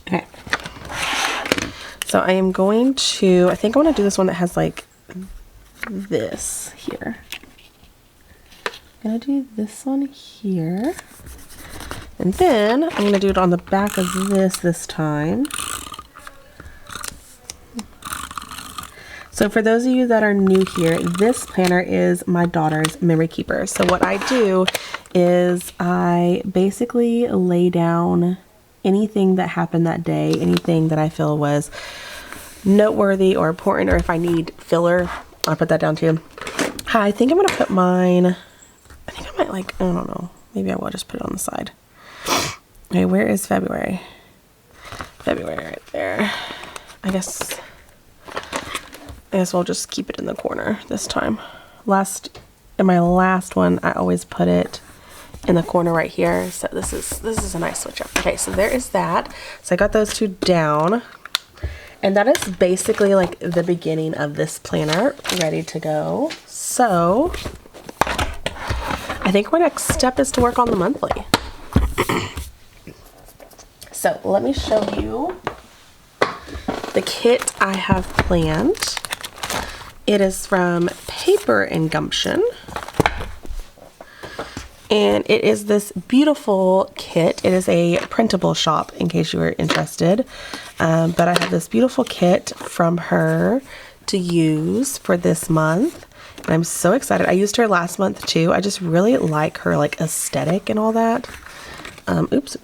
Speaker 1: Okay, so I am going to, I think I want to do this one that has like this here. I'm going to do this one here. And then I'm going to do it on the back of this time. So for those of you that are new here, this planner is my daughter's memory keeper. So what I do is I basically lay down anything that happened that day, anything that I feel was noteworthy or important, or if I need filler, I'll put that down too. I think I'm going to put mine, I think I might like, I don't know, maybe I will just put it on the side. Okay, where is February? February right there. I guess we'll just keep it in the corner this time. In my last one, I always put it in the corner right here. So this is a nice switch up. Okay, so there is that. So I got those two down. And that is basically like the beginning of this planner ready to go. So I think our next step is to work on the monthly. So let me show you the kit I have planned. It is from Paper and Gumption. And it is this beautiful kit. It is a printable shop in case you were interested. But I have this beautiful kit from her to use for this month. And I'm so excited. I used her last month too. I just really like her like aesthetic and all that. Oops.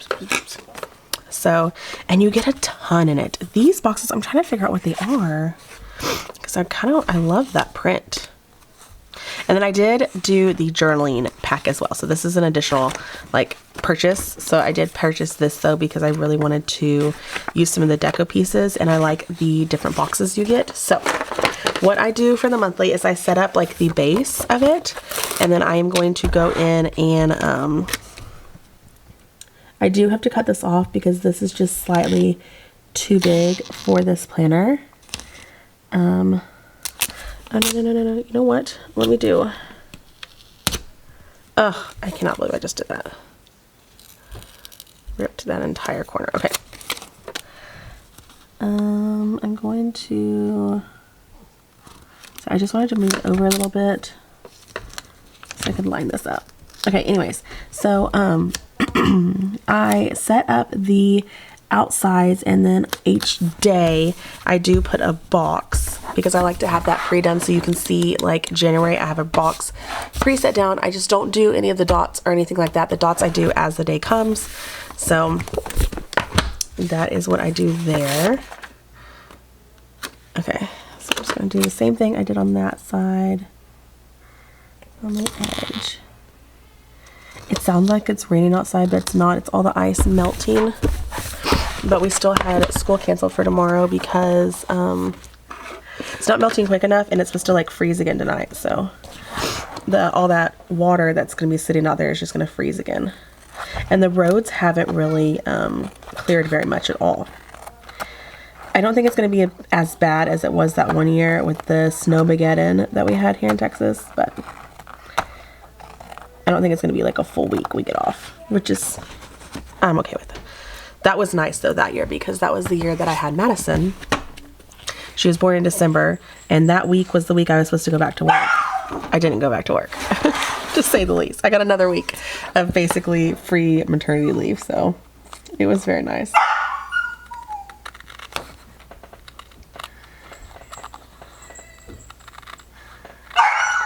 Speaker 1: So, and you get a ton in it. These boxes, I'm trying to figure out what they are. Because I love that print. And then I did do the journaling pack as well. So this is an additional like purchase. So I did purchase this though because I really wanted to use some of the deco pieces, and I like the different boxes you get. So what I do for the monthly is I set up like the base of it, and then I am going to go in and I do have to cut this off because this is just slightly too big for this planner. Oh, no. You know what? Let me do. Ugh, I cannot believe I just did that. Ripped that entire corner. Okay. I'm going to... So I just wanted to move it over a little bit so I could line this up. Okay, anyways. So, I set up the outsides, and then each day I do put a box because I like to have that pre-done so you can see like January I have a box preset down. I just don't do any of the dots or anything like that. The dots I do as the day comes. So that is what I do there. Okay, so I'm just going to do the same thing I did on that side on the edge. It sounds like it's raining outside, but it's not. It's all the ice melting. But we still had school canceled for tomorrow because it's not melting quick enough, and it's supposed to like freeze again tonight. So all that water that's going to be sitting out there is just going to freeze again. And the roads haven't really cleared very much at all. I don't think it's going to be as bad as it was that one year with the snowmageddon that we had here in Texas, but I don't think it's going to be like a full week we get off, which is, I'm okay with it. That was nice though that year because that was the year that I had Madison. She was born in December, and that week was the week I was supposed to go back to work. I didn't go back to work, to say the least. I got another week of basically free maternity leave, so it was very nice.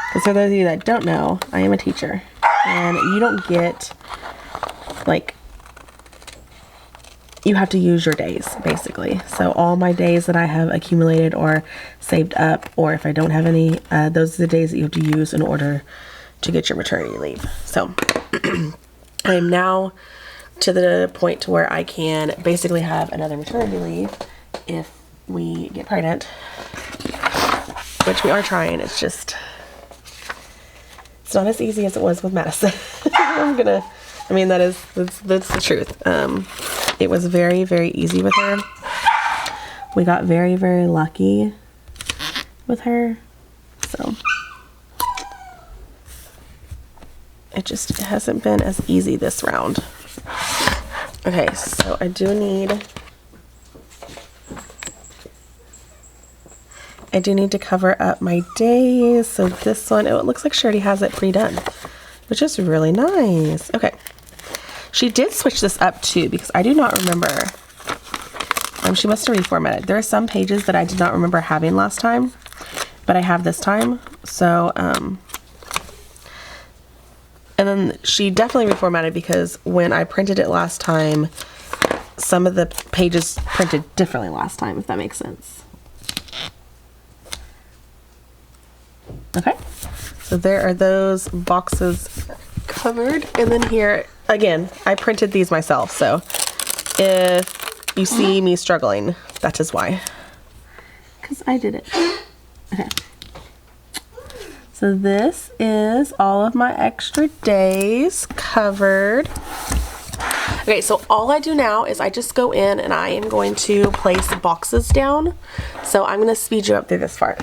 Speaker 1: Because for those of you that don't know, I am a teacher, and you don't get, like, you have to use your days, basically. So all my days that I have accumulated or saved up, or if I don't have any, those are the days that you have to use in order to get your maternity leave. So I am now to the point to where I can basically have another maternity leave if we get pregnant, which we are trying. It's just... it's not as easy as it was with Madison. That's the truth. It was very, very easy with her. We got very, very lucky with her. So it just hasn't been as easy this round. Okay, so I do need to cover up my days. So this one, it looks like she already has it pre-done, which is really nice. Okay. She did switch this up too because I do not remember. She must have reformatted. There are some pages that I did not remember having last time, but I have this time. So, and then she definitely reformatted because when I printed it last time, some of the pages printed differently last time, if that makes sense. Okay, so there are those boxes covered, and then here again I printed these myself, so if you see me struggling, that is why, because I did it. Okay, so this is all of my extra days covered. Okay, so all I do now is I just go in and I am going to place boxes down. So I'm going to speed you up through this part.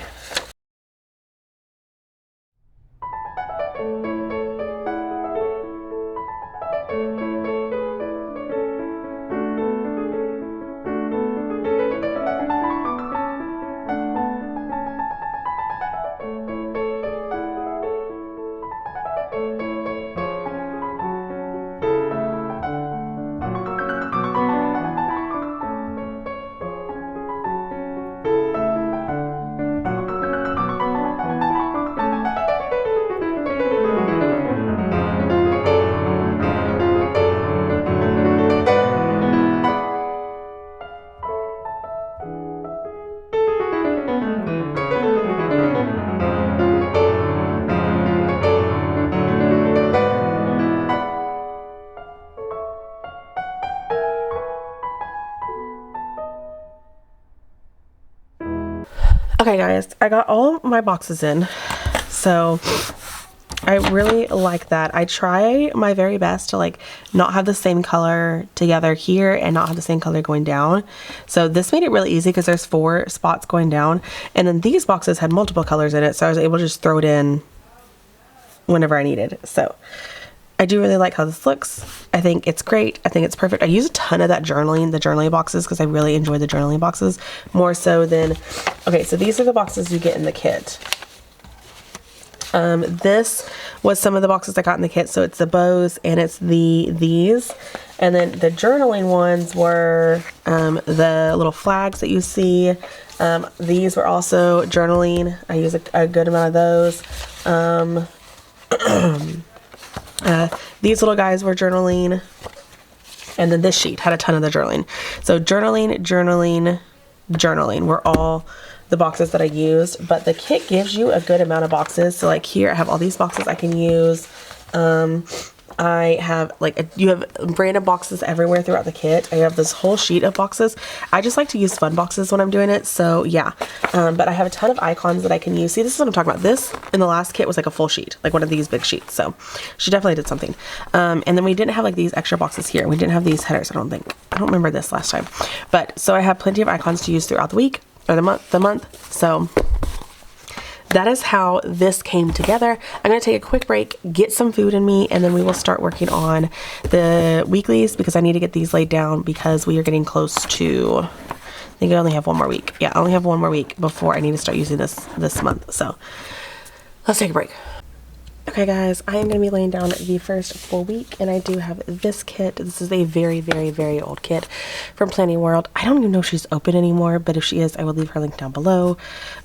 Speaker 1: Okay guys, I got all my boxes in, so I really like that. I try my very best to like not have the same color together here and not have the same color going down. So this made it really easy because there's 4 spots going down, and then these boxes had multiple colors in it, so I was able to just throw it in whenever I needed. So I do really like how this looks. I think it's great. I think it's perfect. I use a ton of that the journaling boxes, because I really enjoy the journaling boxes more so than, okay, so these are the boxes you get in the kit. This was some of the boxes I got in the kit. So it's the bows and it's these. And then the journaling ones were the little flags that you see. These were also journaling. I use a good amount of those. These little guys were journaling, and then this sheet had a ton of the journaling. So journaling were all the boxes that I used, but the kit gives you a good amount of boxes. So like here I have all these boxes I can use. I have like you have random boxes everywhere throughout the kit. I have this whole sheet of boxes. I just like to use fun boxes when I'm doing it, so yeah. But I have a ton of icons that I can use. See, this is what I'm talking about. This in the last kit was like a full sheet, like one of these big sheets, so she definitely did something. And then we didn't have like these extra boxes here. We didn't have these headers, I don't think. I don't remember this last time. But so I have plenty of icons to use throughout the week or the month. So that is how this came together. I'm going to take a quick break, get some food in me, and then we will start working on the weeklies, because I need to get these laid down because we are getting close to, I think I only have one more week. Yeah, I only have one more week before I need to start using this month. So let's take a break. Okay guys, I am going to be laying down the first full week, and I do have this kit. This is a very, very, very old kit from Planning World. I don't even know if she's open anymore, but if she is, I will leave her link down below.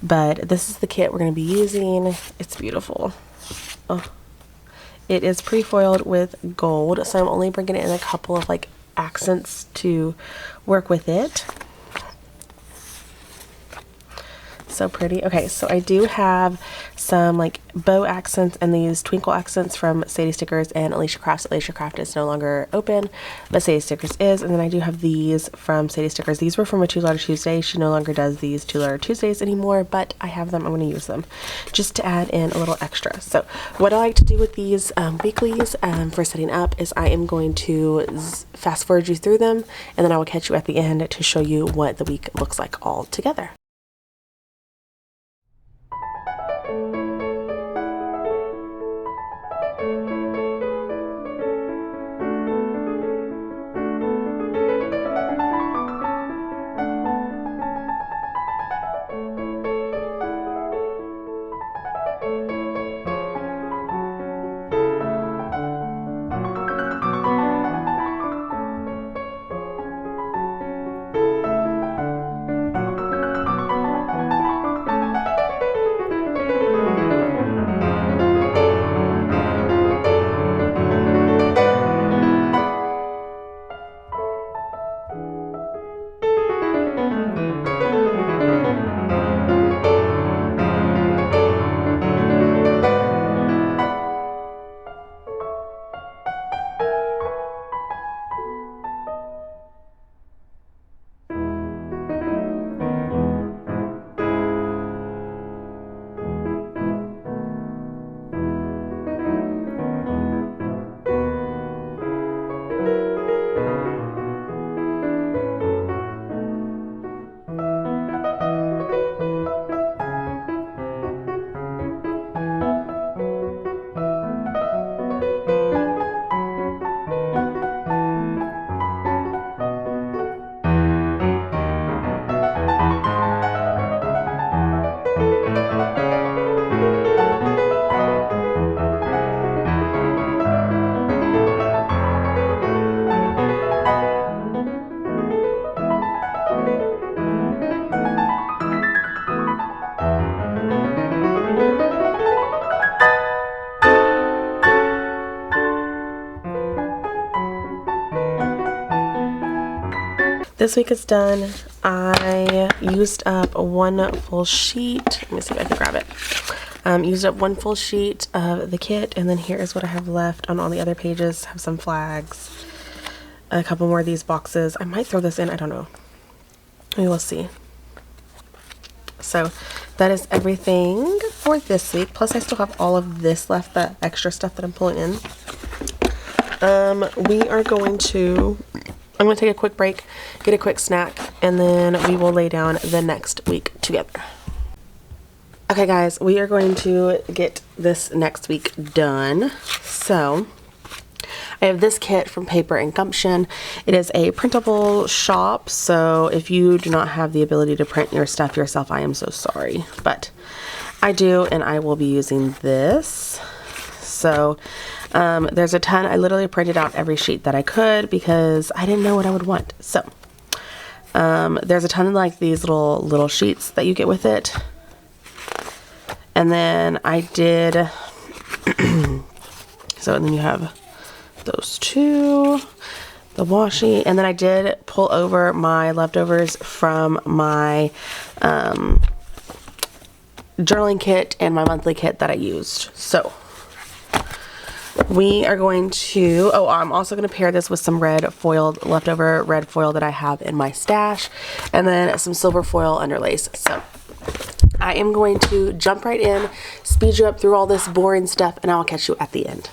Speaker 1: But this is the kit we're going to be using. It's beautiful. Oh, it is pre-foiled with gold, so I'm only bringing in a couple of like accents to work with it. So pretty. Okay, so I do have some like bow accents and these twinkle accents from Sadie Stickers and Alicia Crafts. Alicia Craft is no longer open, but Sadie Stickers is. And then I do have these from Sadie Stickers. These were from a 2-letter Tuesday. She no longer does these 2-letter Tuesdays anymore, but I have them. I'm going to use them just to add in a little extra. So what I like to do with these weeklies for setting up is I am going to fast forward you through them, and then I will catch you at the end to show you what the week looks like all together. this week is done. I used up one full sheet. Let me see if I can grab it. Used up one full sheet of the kit, and then here is what I have left on all the other pages. Have some flags, a couple more of these boxes. I might throw this in, I don't know. We will see. So that is everything for this week. Plus I still have all of this left, the extra stuff that I'm pulling in. I'm going to take a quick break, get a quick snack, and then we will lay down the next week together. Okay guys, we are going to get this next week done. So I have this kit from Paper and Gumption. It is a printable shop, so if you do not have the ability to print your stuff yourself, I am so sorry. But I do, and I will be using this. So there's a ton. I literally printed out every sheet that I could because I didn't know what I would want. So there's a ton of like these little sheets that you get with it. And then I did, so and then you have those two, the washi, and then I did pull over my leftovers from my journaling kit and my monthly kit that I used. So we are going to, I'm also going to pair this with some leftover red foil that I have in my stash, and then some silver foil underlays. So I am going to jump right in, speed you up through all this boring stuff, and I'll catch you at the end.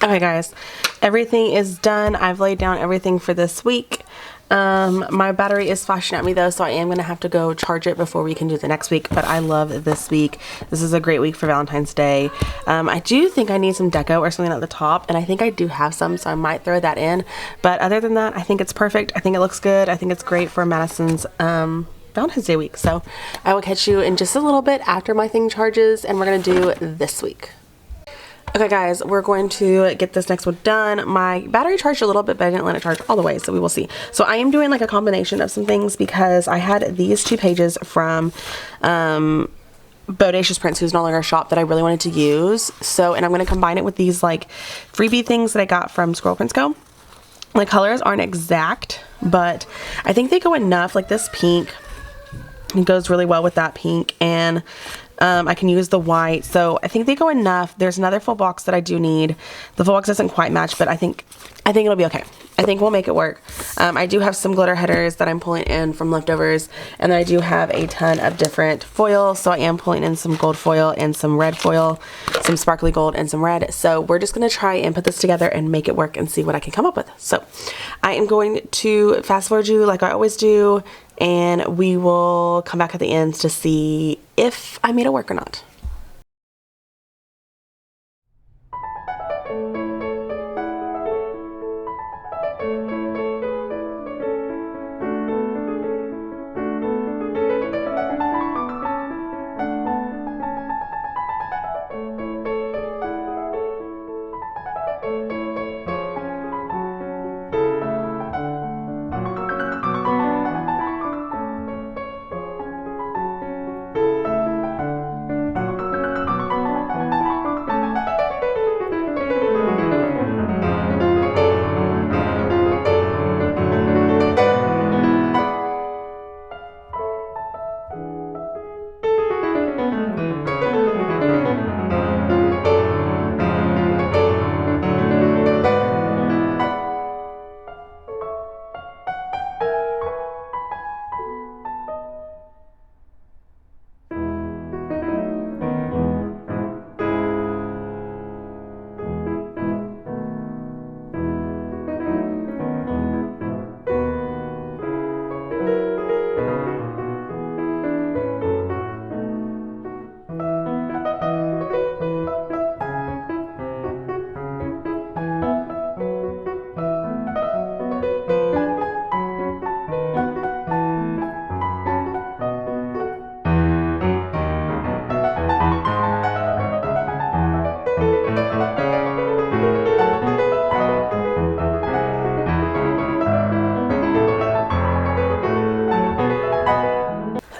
Speaker 1: Okay guys, everything is done. I've laid down everything for this week. My battery is flashing at me though, so I am going to have to go charge it before we can do the next week, but I love this week. This is a great week for Valentine's Day. I do think I need some deco or something at the top, and I think I do have some, so I might throw that in. But other than that, I think it's perfect. I think it looks good. I think it's great for Madison's Valentine's Day week. So I will catch you in just a little bit after my thing charges, and we're going to do this week. Okay guys, we're going to get this next one done. My battery charged a little bit, but I didn't let it charge all the way, so we will see. So I am doing like a combination of some things because I had these 2 pages from Bodacious Prints, who's no longer a shop, that I really wanted to use. So, and I'm going to combine it with these like freebie things that I got from Squirrel Prints Co. The colors aren't exact, but I think they go enough. Like this pink, it goes really well with that pink, and I can use the white, so I think they go enough. There's another full box that I do need. The full box doesn't quite match, but I think it'll be okay. I think we'll make it work. I do have some glitter headers that I'm pulling in from leftovers, and then I do have a ton of different foil, so I am pulling in some gold foil and some red foil, some sparkly gold and some red. So we're just going to try and put this together and make it work and see what I can come up with. So I am going to fast forward you like I always do, and we will come back at the end to see if I made it work or not.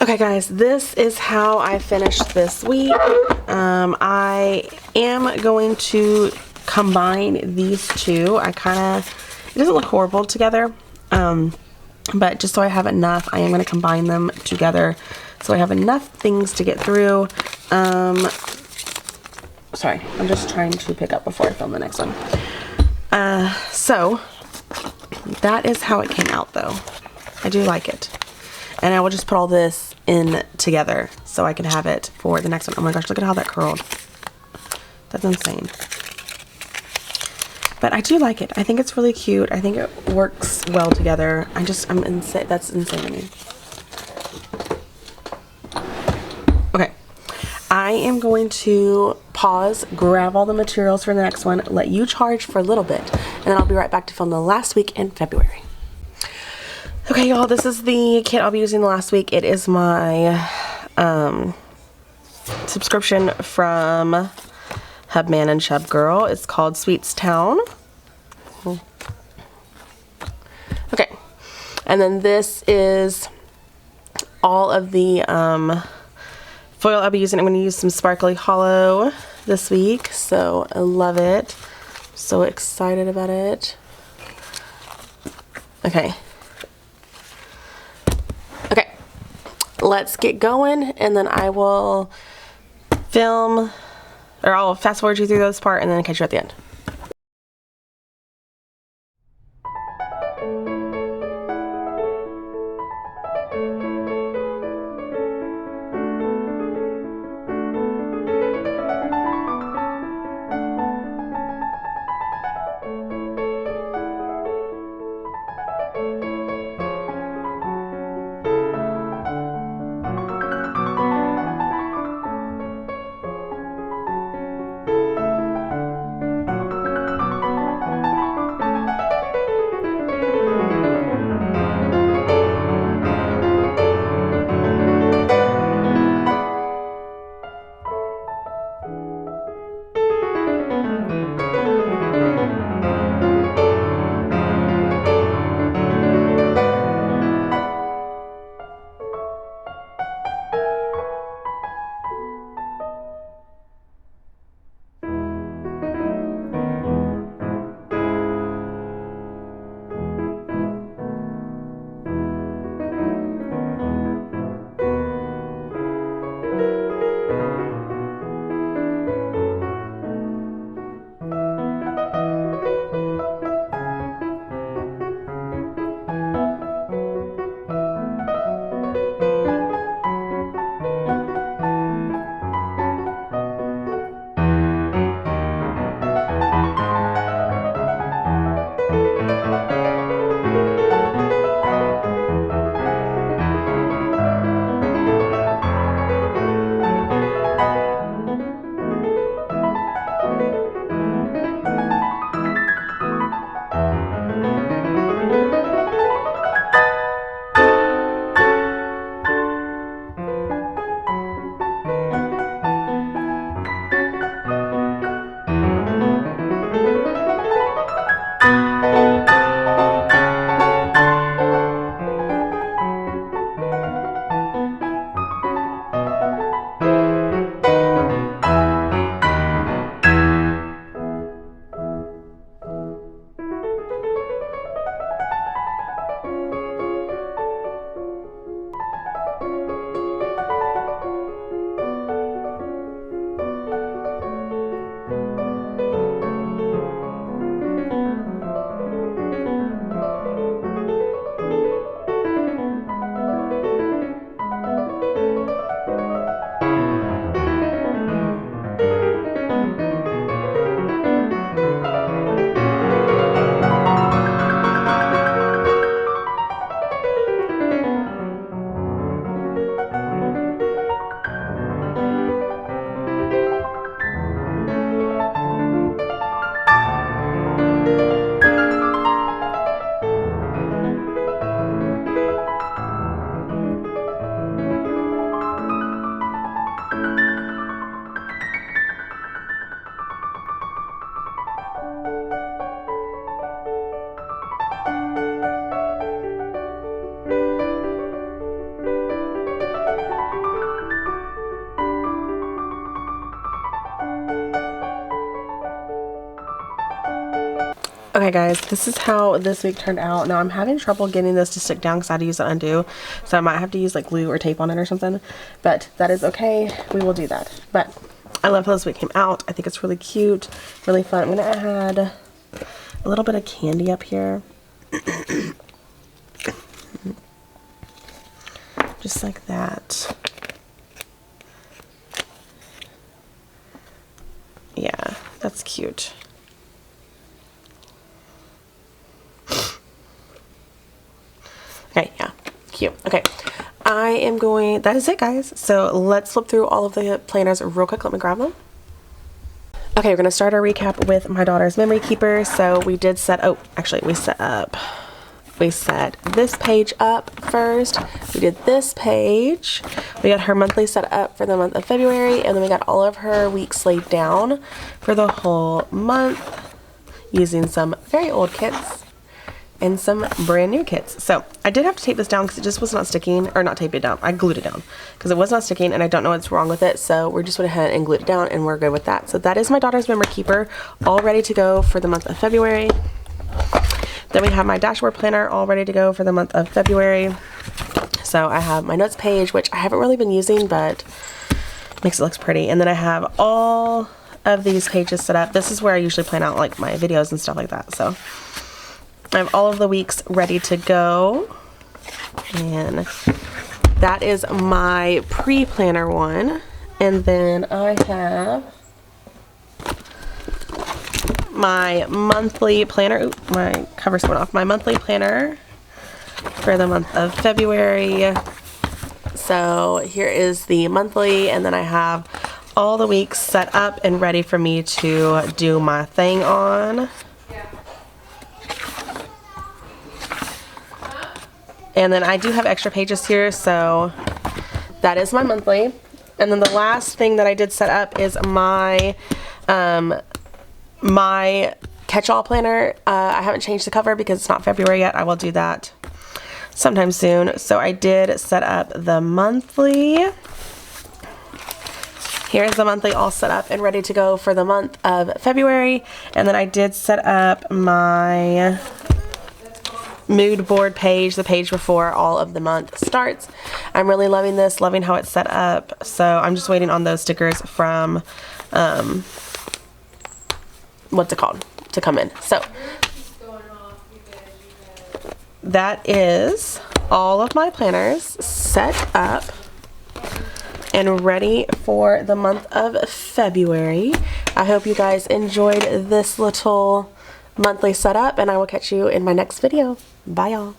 Speaker 1: Okay guys, this is how I finished this week. I am going to combine these 2. It doesn't look horrible together, but just so I have enough, I am going to combine them together so I have enough things to get through. Sorry, I'm just trying to pick up before I film the next one. So that is how it came out though. I do like it. And I will just put all this in together so I can have it for the next one. Oh my gosh, look at how that curled. That's insane. But I do like it. I think it's really cute. I think it works well together. I'm insane. That's insane to me. Okay. I am going to pause, grab all the materials for the next one, let you charge for a little bit, and then I'll be right back to film the last week in February. Okay, y'all, this is the kit I'll be using the last week. It is my subscription from Hubman and Shub Girl. It's called Sweets Town. Okay, and then this is all of the foil I'll be using. I'm going to use some Sparkly Hollow this week, so I love it. So excited about it. Okay. Let's get going, and then I will film, or I'll fast forward you through this part and then catch you at the end. Okay guys, this is how this week turned out. Now I'm having trouble getting this to stick down because I had to use an undo. So I might have to use like glue or tape on it or something. But that is okay. We will do that. But I love how this week came out. I think it's really cute, really fun. I'm going to add a little bit of candy up here. Just like that. Yeah, that's cute. Okay, yeah, cute. Okay, I am going, that is it guys. So let's flip through all of the planners real quick. Let me grab them. Okay, we're going to start our recap with my daughter's memory keeper. So we did set, oh, actually we set this page up first. We did this page. We got her monthly set up for the month of February, and then we got all of her weeks laid down for the whole month using some very old kits and some brand new kits. So I did have to tape this down because it just was not sticking, or not tape it down, I glued it down because it was not sticking and I don't know what's wrong with it. So we just went ahead and glued it down and we're good with that. So that is my daughter's memory keeper, all ready to go for the month of February. Then we have my dashboard planner all ready to go for the month of February. So I have my notes page, which I haven't really been using, but makes it look pretty. And then I have all of these pages set up. This is where I usually plan out like my videos and stuff like that. So I have all of the weeks ready to go. And that is my pre-planner one. And then I have my monthly planner. Ooh, my cover's going off. My monthly planner for the month of February. So here is the monthly, and then I have all the weeks set up and ready for me to do my thing on. And then I do have extra pages here, so that is my monthly. And then the last thing that I did set up is my my catch-all planner. I haven't changed the cover because it's not February yet. I will do that sometime soon. So I did set up the monthly. Here's the monthly all set up and ready to go for the month of February. And then I did set up my mood board page, the page before all of the month starts. I'm really loving this, loving how it's set up. So I'm just waiting on those stickers from what's it called to come in. So that is all of my planners set up and ready for the month of February. I hope you guys enjoyed this little monthly setup, and I will catch you in my next video. Bye y'all.